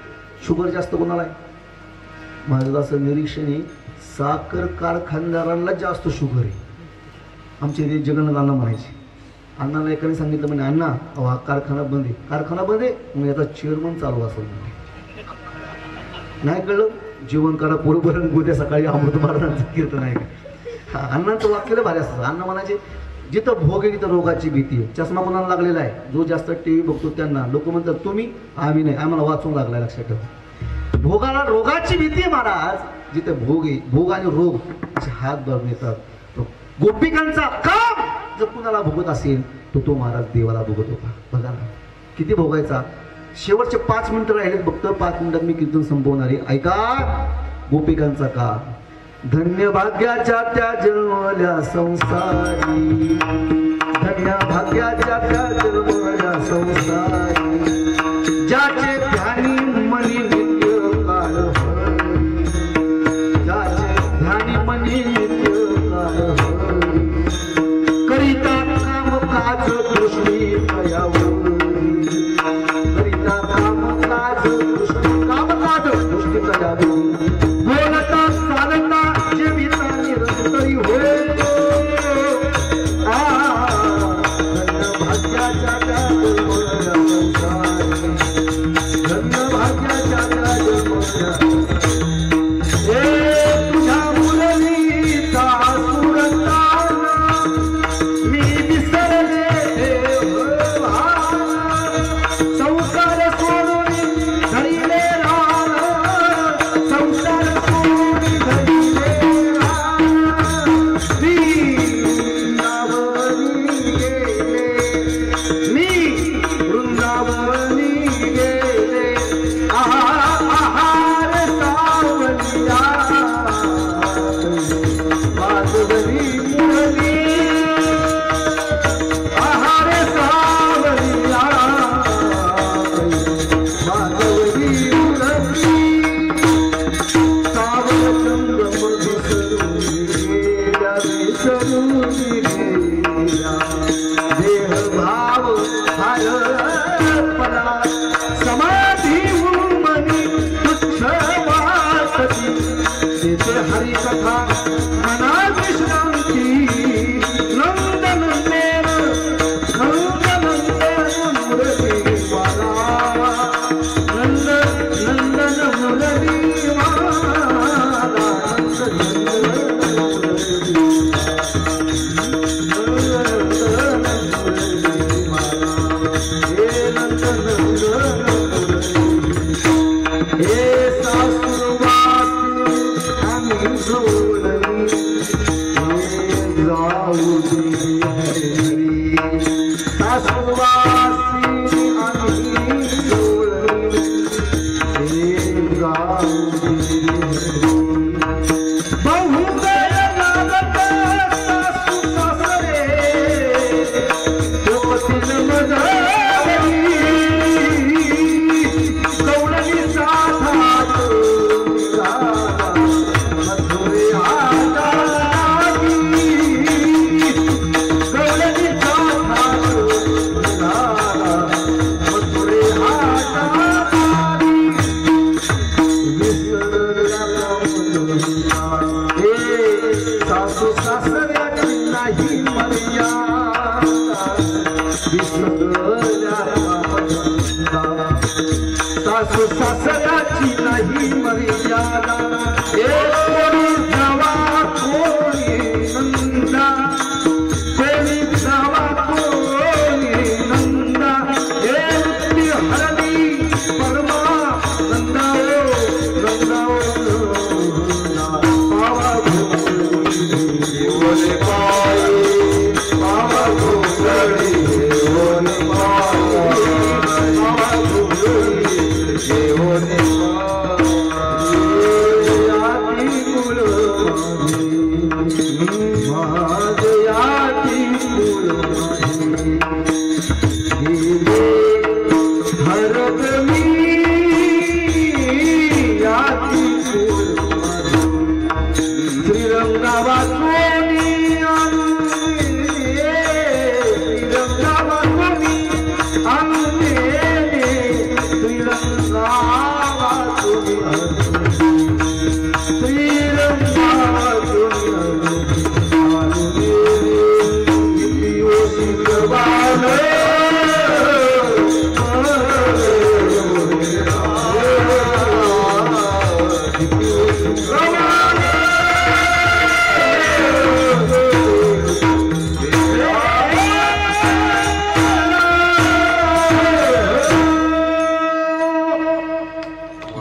शुगर जास्त कोणाला आहे. माझं असं निरीक्षण आहे साखर कारखानदारांना जास्त शुगर आहे. आमचे ते जगन्नाथ अण्णा म्हणायचे, अण्णाला एकाने सांगितलं म्हणजे अण्णा अहो हा कारखाना बंद आहे. कारखाना बंद आहे मग याचा चेअरमन चालू असेल. नाही कळलं, जेवण करा बरोबर उद्या सकाळी अमृत महाराजांचं कीर्तन आहे का. अण्णांचं वाक्य भारी असतं. अण्णा म्हणायचे जिथं भोग आहे तिथं रोगाची भीती आहे. चष्मा कोणाला लागलेला आहे, जो जास्त टीव्ही बघतो त्यांना. लोक म्हणतात तुम्ही, आम्ही नाही, आम्हाला वाचून लागलाय. लक्षात ठेवा भोगाला रोगाची भीती आहे महाराज. जिथे भोग आहे, भोग आणि रोग असे हात धरून येतात. गोपिकांचा काम जर कुणाला भोगत असेल तो महाराज देवाला भोगत होता. बघा ना किती भोगायचा. शेवटचे 5 मिनिटं राहिलेत, फक्त 5 मिनिटात मी कीर्तन संपवणारी. ऐका गोपिकांचा काम. धन्य भाग्याच्या त्या जन्मल्या संसारी, धन्य भाग्याच्या त्या जन्मल्या संसारी, ज्याचे ध्यानी मनी नित्य काळ हरी, ज्याचे ध्यानी मनी नित्य काळ हरी, करिता काम काज दृष्टी तयावरी, करिता काम काज दृष्टी तयावरी, बोलता चालता जेविता निरंतरी होय. धन्य भाग्याच्या त्या जन्मल्या संसारी, धन्य भाग्याच्या त्या जन्मल्या. तुझ्या मुरलीचा सुरतान मी विसरले संसार सोडून धरिले रान, संसार सोडून धरिले रान. मी वृंदावनी गेले आहार सावलिया, वाजवली मुरली आहार सावलिया, वाजवली मुरली. सावचंद्र विसरून गेल्या, विसरून गेल्या, देहभाव हरपला, समाधी मनी तुच्छ वाटती, तेथे हरिकथा मना विश्रांती. नंदनंदन नंदनंदन मुरलीवाला, नंद नंदन मुरलीवाला, सासऱ्याची नाही मर्यादा. कोणी जावा कोणी नंदा, कोणी जावा कोणी नंदा, हे हरली परमा नंदा नंदा. बाबा बोले पायी, बाबा बोले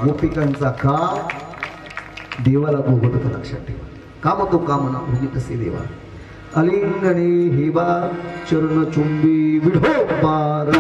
गोपिकांचा का देवाला भोगत होता. लक्षात ठेवा. काम तो कामना भोगी तसे देवा. अलिंगणे हिबा चरण चुंबी विढोबार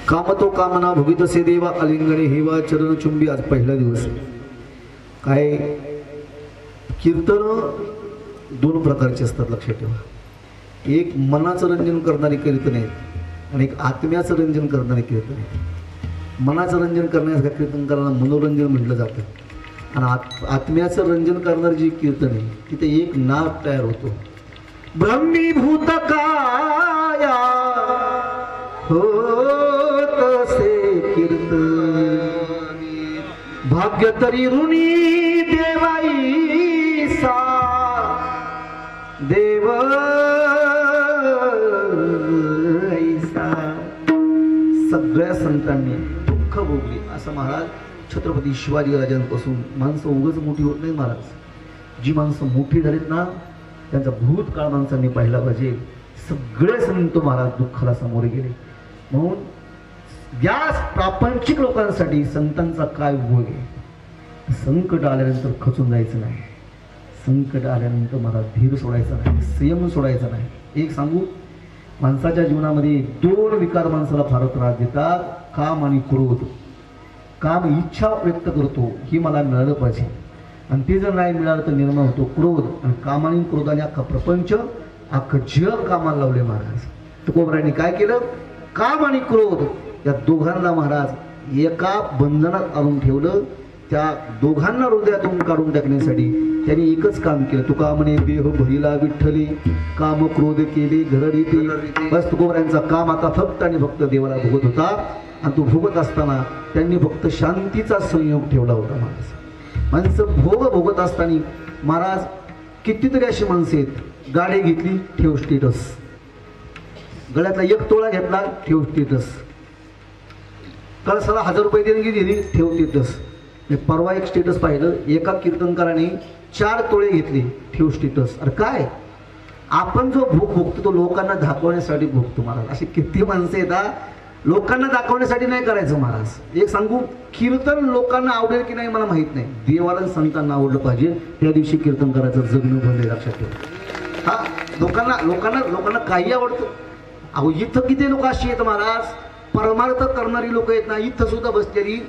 कामतो कामना भोगित से देवा अलिंगणे हेवा चरण चुंबी. आज पहिला दिवस आहे. काय कीर्तन दोन प्रकारचे असतात. लक्षात ठेवा. एक मनाचं रंजन करणारी कीर्तन आहेत आणि एक आत्म्याचं रंजन करणारी कीर्तन आहेत. मनाचं रंजन करण्यासारख्या कीर्तनकारांना मनोरंजन म्हटलं जातं आणि आत्म्याचं रंजन करणारी जी कीर्तन आहे तिथे एक नाद तयार होतो. ब्रह्मीभूत काया होतसे कीर्तन भाग्य तरी ऋणी देवाईसा देव सगळ्या संतांनी दुःख भोगली. असं महाराज छत्रपती शिवाजी राजांपासून माणसं उगाच मोठी होत नाही महाराज. जी माणसं मोठी झालीत ना त्यांचा भूतकाळ माणसांनी पाहिला पाहिजे. सगळे संत महाराज दुःखाला सामोरे गेले. म्हणून या प्रापंचिक लोकांसाठी संतांचा काय उपयोग आहे. संकट आल्यानंतर खचून जायचं नाही. संकट आल्यानंतर महाराज धीर सोडायचा नाही, संयम सोडायचा नाही. एक सांगू, माणसाच्या जीवनामध्ये दोन विकार माणसाला फार त्रास देतात. काम आणि क्रोध. काम इच्छा व्यक्त करतो ही मला मिळालं पाहिजे आणि ते जर नाही मिळालं तर निर्माण होतो क्रोध. आणि काम आणि क्रोधाने अख्खा प्रपंच अख्खं जग कामाला लावले महाराज. तुकोबरायांनी काय केलं, काम आणि क्रोध या दोघांना महाराज एका बंधनात आणून ठेवलं. त्या दोघांना हृदयातून काढून टाकण्यासाठी त्यांनी एकच काम केलं. तुका म्हणे देह भरिला विठ्ठली काम क्रोध केले घरडीते. बस तुकोबरायांचा काम आता फक्त आणि फक्त देवाला भोगत होता. आणि तो भोगत असताना त्यांनी फक्त शांतीचा संयोग ठेवला होता महाराज. माणसं भोगत असताना महाराज कितीतरी अशी माणसं आहेत, गाडी घेतली ठेव स्टेटस, गळ्यातला एक तोळा घेतला ठेव स्टेटस, कळसाला 1000 रुपये देणगी दिली ठेव स्टेटस. परवा एक स्टेटस पाहिलं, एका कीर्तनकाराने 4 तोळे घेतले ठेव स्टेटस. अरे काय, आपण जो भोग भोगतो तो लोकांना दाखवण्यासाठी भोगतो महाराज. अशी किती माणसं येतात, लोकांना दाखवण्यासाठी नाही करायचं महाराज. एक सांगू, कीर्तन लोकांना आवडेल की नाही मला माहित नाही, देवाला संतांना आवडलं पाहिजे. त्या दिवशी कीर्तन करायचं जगणं बंद, लक्षात ठेवा. हा, लोकांना काही आवडतं. अहो इथं किती लोक अशी आहेत महाराज, परमार्थ करणारी लोक आहेत ना इथं सुद्धा बसलेली.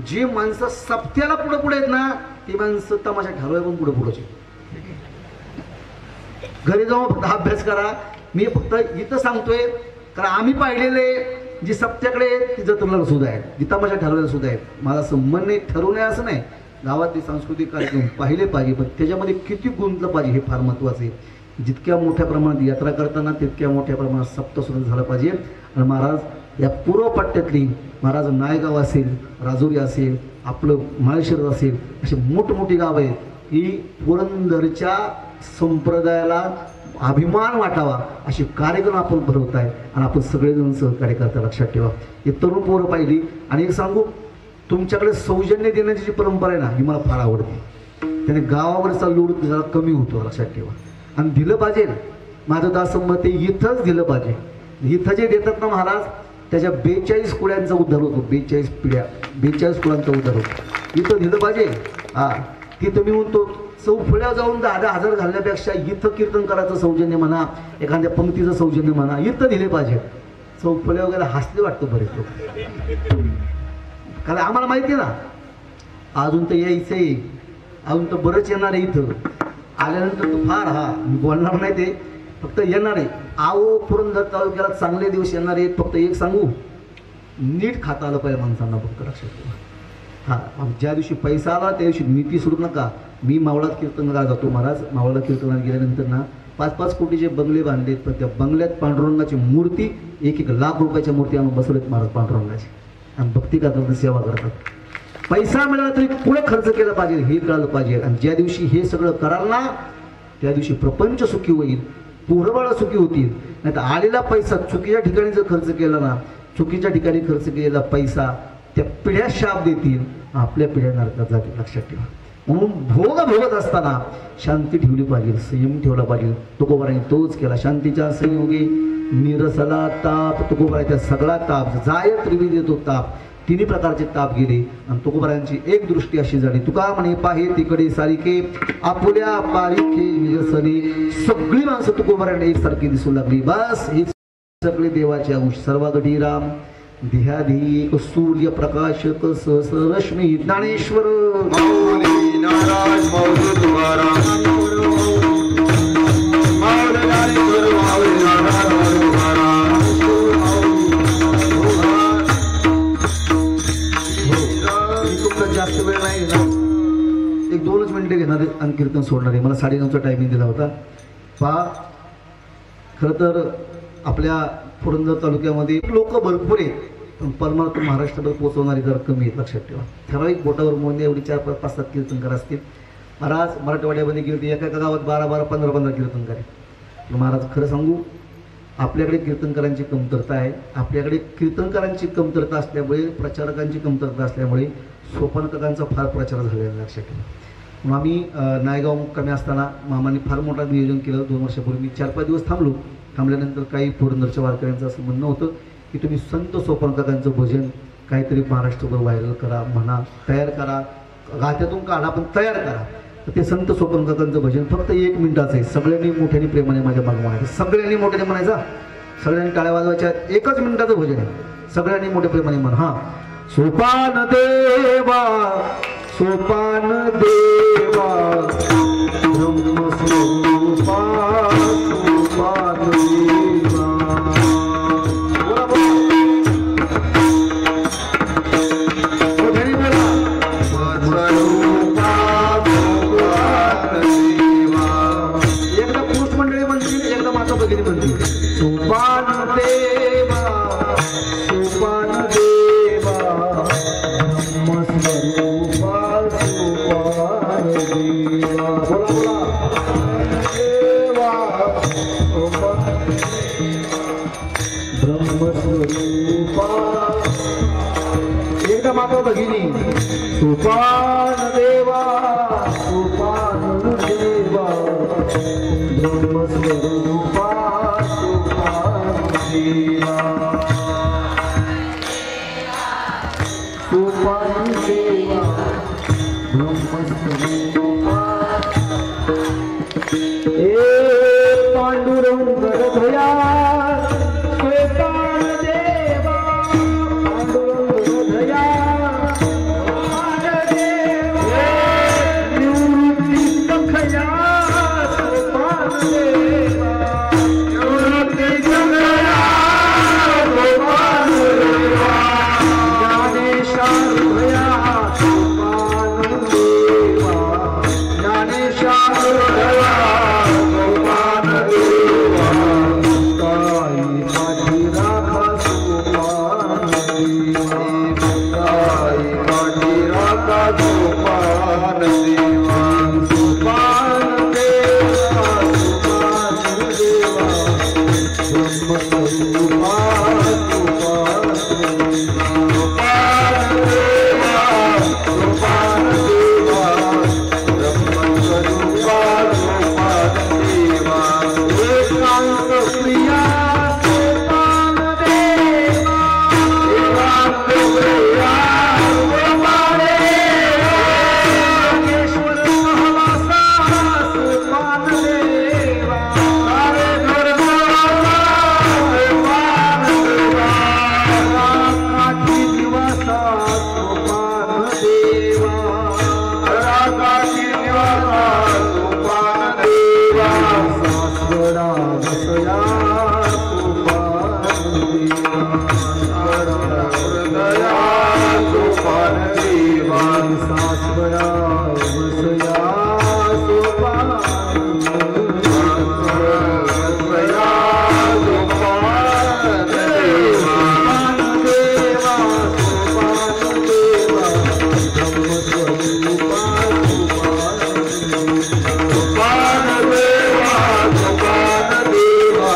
जे माणसं सप्त्याला पुढे पुढे आहेत ना ती माणसं तमाशा ठरवाय पण पुढे पुढेच. घरी जाऊन फक्त अभ्यास करा. मी फक्त इथं सांगतोय कारण आम्ही पाहिलेले जी सप्त्याकडे ती जत्रेला सुद्धा आहेत, जी तमाशा ठरवायला सुद्धा आहेत. मला असं मन नाही, ठरवू नये असं नाही. गावातले सांस्कृतिक कार्यक्रम पाहिले पाहिजे, पण त्याच्यामध्ये किती गुंतलं पाहिजे हे फार महत्त्वाचं आहे. जितक्या मोठ्या प्रमाणात यात्रा करताना तितक्या मोठ्या प्रमाणात सप्त सुद्धा झालं पाहिजे. आणि महाराज या पूर्व पट्ट्यातली महाराज नायगाव असेल, राजुरी असेल, आपलं माळशिरस असेल, अशी मोठमोठी गावं आहेत ही पुरंदरच्या संप्रदायाला अभिमान वाटावा असे कार्यक्रम आपण भरवत आहे. आणि आपण सगळेजण सहकार्य करता, लक्षात ठेवा. हे तरुण पोरं पाहिली. आणि एक सांगू, तुमच्याकडे सौजन्य देण्याची जी परंपरा आहे ना ही मला फार आवडते. त्याने गावावरचा लोड जरा कमी होतो, लक्षात ठेवा. आणि दिलं पाहिजे. माझं तर असं मत आहे इथंच दिलं पाहिजे. इथं जे देतात ना महाराज त्याच्या 42 कुळ्यांचा उद्धार होतो. 42 पिढ्या 42 कुळांचा उद्धार होतो. इथं दिलं पाहिजे. हा तिथं मी म्हणतो चौफळ्यावर जाऊन 10,000 घालण्यापेक्षा इथं कीर्तन करायचं सौजन्य म्हणा, एखाद्या पंक्तीचं सौजन्य म्हणा, इथं दिले पाहिजे. चौफळ्या वगैरे हसले वाटतं बरेच लोक. कारण आम्हाला माहिती आहे ना अजून तर यायचंय, अजून तर बरंच येणार आहे. इथं आल्यानंतर तो फार मी बोलणार नाही ते, फक्त येणार आहे. आहो पुरंदर तालुक्याला चांगले दिवस येणार आहेत. फक्त एक सांगू, नीट खाता आलं पाहिजे माणसांना, फक्त लक्षात ठेवा. हां ज्या दिवशी पैसा आला त्या दिवशी नीती सोडू नका. मी मावळात कीर्तनाला जातो महाराज. मावळात कीर्तनाला गेल्यानंतर ना 5-5 कोटीचे बंगले बांधलेत, पण त्या बंगल्यात पांडुरंगाची मूर्ती 1-1 लाख रुपयाच्या मूर्ती आणून बसवलेत महाराज पांडुरंगाची. आणि भक्ती करतात, सेवा करतात. पैसा मिळाला तरी पुढे खर्च केला पाहिजे हे कळलं पाहिजे. आणि ज्या दिवशी हे सगळं कराल ना त्या दिवशी प्रपंच सुखी होईल, पोरबाळ सुखी होतील. नाही तर आलेला पैसा चुकीच्या ठिकाणी जर खर्च केला ना, चुकीच्या ठिकाणी खर्च केलेला पैसा त्या पिढ्या शाप देतील, आपल्या पिढ्या नरकात जातील. लक्षात ठेवा. म्हणून भोगत असताना शांती ठेवली पाहिजे, संयम ठेवला पाहिजे. तुकोबारांनी तोच केला. शांतीच्या संयोगी निरसला ताप. तुकोबारांचा सगळा ताप जाय त्रिविध येतो ताप. तिन्ही प्रकारचे ताप गेले. आणि तुकोबारांची एक दृष्टी अशी झाली, तुका म्हणे पाहे तिकडे सारिके आपुल्या पारिखे निरसने. सगळी माणसं तुकोबारांना एकसारखी दिसू लागली. बस हे सगळे देवाचे अंश. सर्वागठी राम धियाधी एक सूर्य प्रकाशक सहस रश्मी ज्ञानेश्वर माऊली नाराज माऊली तुकाराम माऊली ज्ञानेश्वर माऊली नाराज माऊली तुकाराम. तुमचा जास्त वेळ नाही घेणार, 1-2च मिनिटं घेणार आणि कीर्तन सोडणार आहे. मला 9:30चा टायमिंग दिला होता. पहा खरं तर आपल्या पुरंदर तालुक्यामध्ये लोक भरपूर आहेत, पण परमार्थ महाराष्ट्रभर पोहोचवणारी जर कमी आहेत. लक्षात ठेवा. ठराविक बोटावर मोजणे एवढी 4-5-7 कीर्तनकार असतील. महाराज मराठवाड्यामध्ये गेले एका गावात 12-12, 15-15 कीर्तनकार आहेत. महाराज खरं सांगू, आपल्याकडे कीर्तनकारांची कमतरता आहे. आपल्याकडे कीर्तनकारांची कमतरता असल्यामुळे, प्रचारकांची कमतरता असल्यामुळे सोपानकाकांचा फार प्रचार झालेला. लक्षात ठेवा. म्हणून आम्ही नायगाव मुक्कामी असताना मामांनी फार मोठा नियोजन केलं 2 वर्षापूर्वी. मी 4-5 दिवस थांबल्यानंतर काही पुरंदरच्या वारकऱ्यांचं असं म्हणणं होतं की तुम्ही संत सोपानकाकांचं भजन काहीतरी महाराष्ट्रभर व्हायरल करा, म्हणा, तयार करा, गात्यातून काढा, पण तयार करा. तर ते संत सोपानकाकांचं भजन फक्त 1 मिनिटाचं आहे. सगळ्यांनी मोठ्याने प्रेमाने माझ्या मागं म्हणायचं, सगळ्यांनी मोठ्याने म्हणायचा, सगळ्यांनी टाळ्या वाजवायच्या. 1च मिनिटाचं भजन आहे. सगळ्यांनी मोठ्या प्रेमाने म्हणा. हां सोपान देवा सोपान देवा ब्रह्मस्वरूपा सोपान देवा. एकदा पुरुष मंडळी म्हणतील, एकदा माता भगिनी म्हणतील, सोपान देवा सोपान देवा ब्रह्मस्वरूपा सोपान देवा. बोला देवा ब्रह्मस्वरूपा. एकदा माता भगिनी सोपान देवा सोपान देवा ब्रह्मस्वरूपा सोपान देवा सोपान देवा ब्रह्मस्वरूपा. ए पांडुरंग धया सोपान देवा पांडुरंग धया सोपान देवा निवृत्ती सखया सोपान देवा निवृत्ती सखया सोपान देवा ज्ञानेश्वर भया सोपान देवा ज्ञानेश्वर भया सोपान देवा. प्रिया सोपान देवा एकांत प्रिया सोपान देवा नागेश्वर सहवासा सोपान देवा सारे धर्माचा सोपान देवा रामाची दिवसा सोपान देवा रागाची निवासा सोपान देवा सासवडा बसया सोपान देवा हृदया सोपान देवा सासवडा बसया सोपान हृदया सोपान देवा देवा सोपान देवा ब्रह्मस्वरूपा सोपान देवा सोपान देवा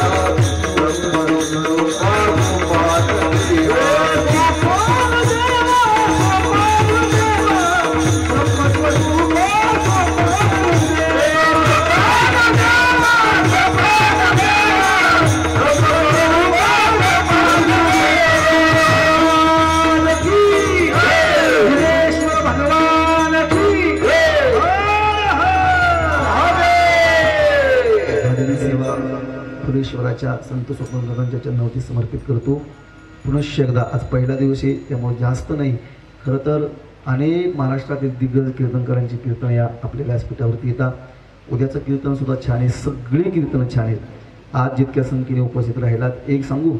ब्रह्मस्वरूपा सोपान देवा पुरेश्वराच्या संत स्वप्नदादांच्या चरणावरती समर्पित करतो. पुनश्च एकदा आज पहिला दिवस आहे त्यामुळे जास्त नाही. खरं तर अनेक महाराष्ट्रातील दिग्गज कीर्तनकारांची कीर्तन या आपल्या व्यासपीठावरती येतात. उद्याचं कीर्तन सुद्धा छान आहे. सगळी कीर्तनं छान आहेत. आज जितक्या संख्येने उपस्थित राहिलात एक सांगू,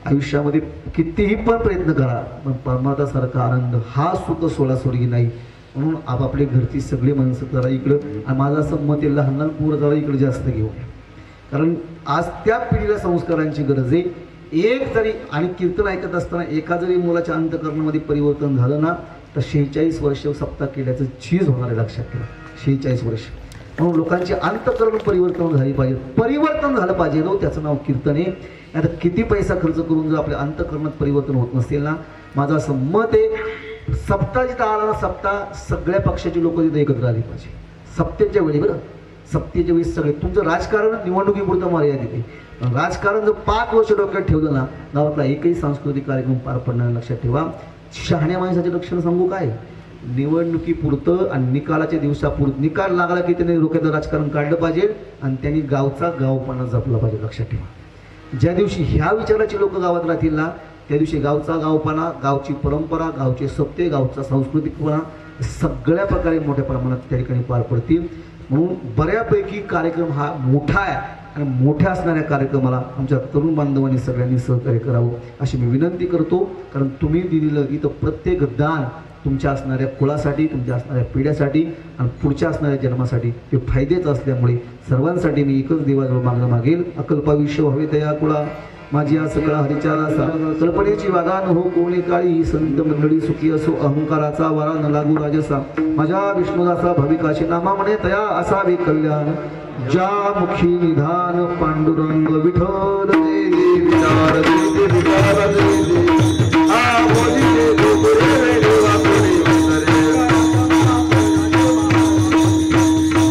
आयुष्यामध्ये कितीही पण प्रयत्न करा पण परमार्थासारखा आनंद हा सुख सोळा स्वर्गी नाही. म्हणून आपापल्या घरची सगळी माणसं जरा इकडं आणि माझं असं मत आहे लहान लहान पोरं जरा इकडे जास्त घेऊन, कारण आज त्या पिढीला संस्कारांची गरज आहे. एक जरी आणि कीर्तन ऐकत असताना एका जरी मुलाच्या अंतःकरणामध्ये परिवर्तन झालं ना तर 46 वर्ष सप्ताह केल्याचं चीज होणार आहे. लक्षात ठेवा 46 वर्ष. म्हणून लोकांचे अंतःकरण परिवर्तन झाली पाहिजे. परिवर्तन झालं पाहिजे हो, त्याचं नाव कीर्तन आहे. आता किती पैसा खर्च करून जर आपल्या अंतःकरणात परिवर्तन होत नसेल ना, माझं असं मत आहे सप्ताह जिथं आला ना सप्ताह सगळ्या पक्षाची लोक तिथं एकत्र आली पाहिजे. सप्तेच्या वेळी बरं, सप्तेच्या वेळी सगळे तुमचं राजकारण निवडणुकीपुरतं मर्यादित आहे. राजकारण जर 5 वर्ष डोक्यात ठेवलं ना गावातला एकही सांस्कृतिक कार्यक्रम पार पडणार. लक्षात ठेवा. शहाण्या माणसाचे लक्षण सांगू काय, निवडणुकीपुरतं आणि निकालाच्या दिवसापुरतं निकाल लागला की त्याने डोक्याचं राजकारण काढलं पाहिजे आणि त्यांनी गावचा गावपणा जपला पाहिजे. लक्षात ठेवा. ज्या दिवशी ह्या विचाराचे लोक गावात राहतील ना त्या दिवशी गावचा गावपणा, गावची परंपरा, गावचे सप्ते, गावचा सांस्कृतिकपणा सगळ्या प्रकारे मोठ्या प्रमाणात त्या ठिकाणी पार पडतील. म्हणून बऱ्यापैकी कार्यक्रम हा मोठा आहे आणि मोठ्या असणाऱ्या कार्यक्रमाला आमच्या तरुण बांधवांनी सगळ्यांनी सहकार्य करावं अशी मी विनंती करतो. कारण तुम्ही दिलेलं इथं प्रत्येक दान तुमच्या असणाऱ्या कुळासाठी, तुमच्या असणाऱ्या पिढ्यासाठी आणि पुढच्या असणाऱ्या जन्मासाठी ते फायदेच असल्यामुळे सर्वांसाठी मी एकच देवाजवळ मागणं मागेल. अकल्पायुष्य व्हावे तया कुळा माझी या सगळा हरिचारा कल्पनेची वादान हो कोणी काळी संत मंडळी सुखी असो अहंकाराचा वारा न लागू राजसा माझ्या विष्णुदासा भविकाशी नामा म्हणे तया असावे कल्याण ज्या मुखी निधान पांडुरंग विठ्ठल विचार दे विचार दे आ बोली दे गोरे देवा कोणी वंदरे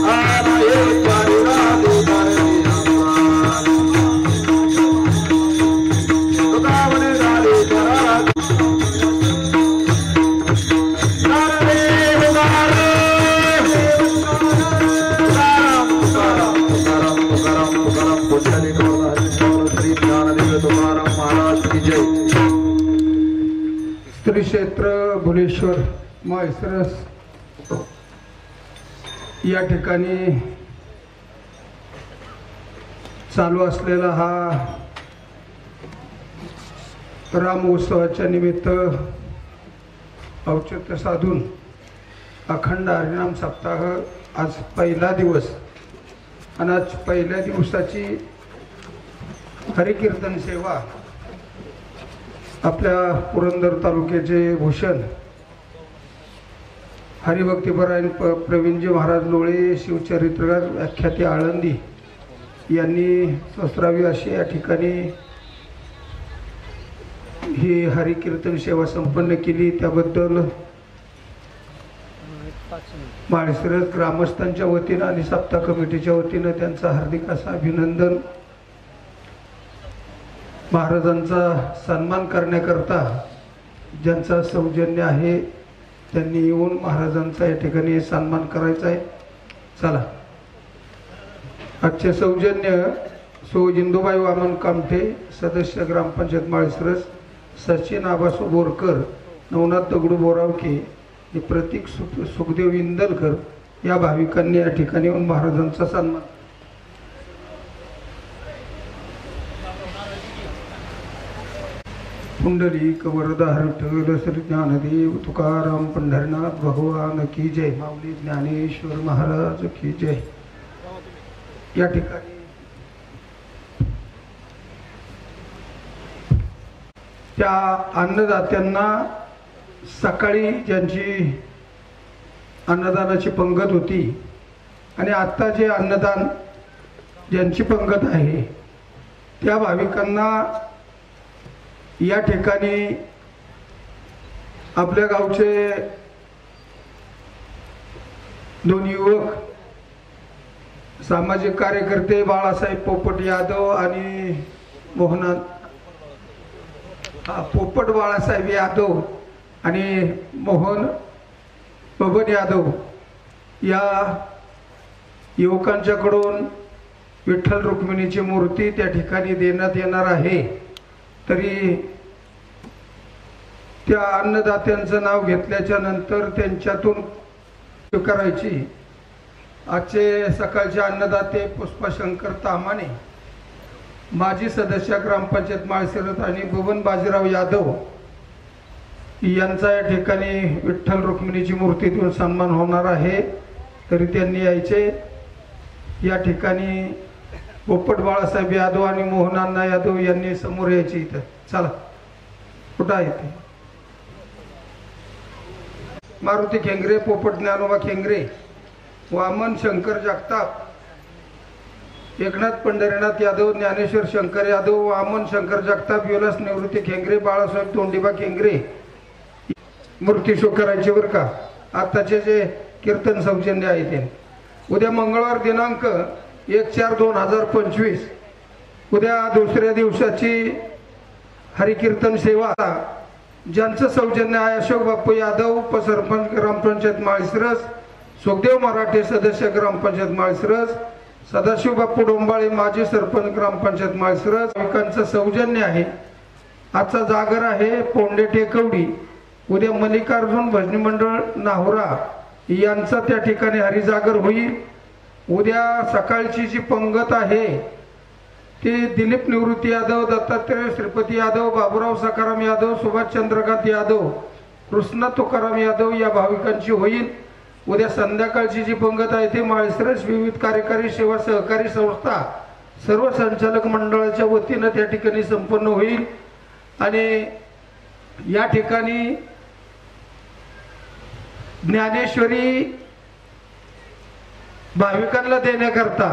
आ रे पारुरा दे दारे तुकावने दारे करा दारे दारे तुकाराम पोचले श्री ज्ञानदेव तुकाराम महाराज की जय. श्री क्षेत्र भुलेश्वर माळशिरस या ठिकाणी चालू असलेला हा राम उत्सवाच्या निमित्त औचित्य साधून अखंड हरिनाम सप्ताह आज पहिला दिवस आणि आज पहिल्या दिवसाची हरिकीर्तन सेवा आपल्या पुरंदर तालुक्याचे भूषण हरिभक्तीपरायण प्रवीणजी महाराज लोळे शिवचरित्रकार व्याख्याते आळंदी यांनी 17वी अशी या ठिकाणी ही हरिकीर्तन सेवा संपन्न केली. त्याबद्दल माळशिरस ग्रामस्थांच्या वतीनं आणि सप्ताह कमिटीच्या वतीनं त्यांचं हार्दिक असं अभिनंदन. महाराजांचा सन्मान करण्याकरता ज्यांचा सौजन्य आहे त्यांनी येऊन महाराजांचा या ठिकाणी सन्मान करायचा आहे. चला. आजचे सौजन्य सो इंदुबाई वामन कामठे, सदस्य ग्रामपंचायत माळशिरस, सचिन आबासू बोरकर, नवनाथ दगडू बोरावके, प्रतीक सुखदेव इंदलकर या भाविकांनी या ठिकाणी येऊन महाराजांचा सन्मान. पुंडलिक वरदा विठ्ठल श्री ज्ञानदेव तुकाराम पंढरनाथ भगवान की जय. माऊली ज्ञानेश्वर महाराज की जय. या ठिकाणी त्या अन्नदात्यांना सकाळी ज्यांची अन्नदानाची पंगत होती आणि आत्ता जे अन्नदान ज्यांची पंगत आहे त्या भाविकांना या ठिकाणी आपल्या गावचे दोन युवक सामाजिक कार्यकर्ते बाळासाहेब पोपट यादव आणि पोपट बाळासाहेब यादव आणि मोहन बबन यादव या युवकांच्याकडून विठ्ठल रुक्मिणीची मूर्ती त्या ठिकाणी देण्यात येणार आहे. तरी त्या अन्नदात्यांचं नाव घेतल्याच्या नंतर त्यांच्यातून स्वीकारायची. आजचे सकाळचे अन्नदाते पुष्पशंकर तामाणे, माजी सदस्य ग्रामपंचायत माळशिरस आणि बबन बाजीराव यादव यांचा या ठिकाणी विठ्ठल रुक्मिणीची मूर्ती देऊन सन्मान होणार आहे. तरी त्यांनी यायचे. या ठिकाणी पोपट बाळासाहेब यादव आणि मोहनांना यादव यांनी समोर यायचे. इथं चला. कुठं आहे ते? मारुती खेंगरे, पोपट ज्ञानोबा खेंगरे, वामन शंकर जगताप, एकनाथ पंढरीनाथ यादव, ज्ञानेश्वर शंकर यादव, वामन शंकर जगताप, विलास निवृत्ती खेंगरे, बाळासाहेब तोंडीबा खेंगरे मूर्ती शो करायची बरं का. आताचे जे कीर्तन सौजन्य आहे ते उद्या मंगळवार दिनांक 1/4/2025 उद्या दुसऱ्या दिवसाची हरिकीर्तन सेवा ज्यांचं सौजन्य आहे अशोक बापू यादव, उपसरपंच ग्रामपंचायत माळशिरस, सुखदेव मराठे सदस्य ग्रामपंचायत माळशिरस, सदाशिव बापू डोंबाळे माजी सरपंच ग्रामपंचायत माळशिरस भाविकांचं सौजन्य आहे. आजचा जागर आहे पोंडे टेकवडी. उद्या मल्लिकार्जुन भजनी मंडळ नाहुरा यांचा त्या ठिकाणी हरिजागर होईल. उद्या सकाळची जी पंगत आहे ते दिलीप निवृत्ती यादव, दत्तात्रय श्रीपती यादव, बाबूराव सकाराम यादव, सुभाष चंद्रकांत यादव, कृष्णा तुकाराम यादव या भाविकांची होईल. उद्या संध्याकाळची जी पंगत आहे ते माळशिरस विविध कार्यकारी सेवा सहकारी संस्था सर्व संचालक मंडळाच्या वतीनं त्या ठिकाणी संपन्न होईल. आणि या ठिकाणी ज्ञानेश्वरी भाविकांना देण्याकरता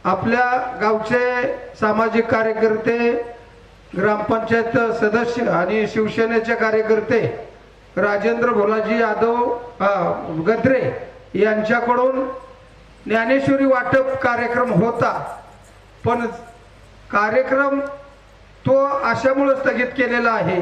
आपल्या गावचे सामाजिक कार्यकर्ते, ग्रामपंचायत सदस्य आणि शिवसेनेचे कार्यकर्ते राजेंद्र भोलाजी यादव गद्रे यांच्याकडून ज्ञानेश्वरी वाटप कार्यक्रम होता. पण कार्यक्रम तो अशामुळे स्थगित केलेला आहे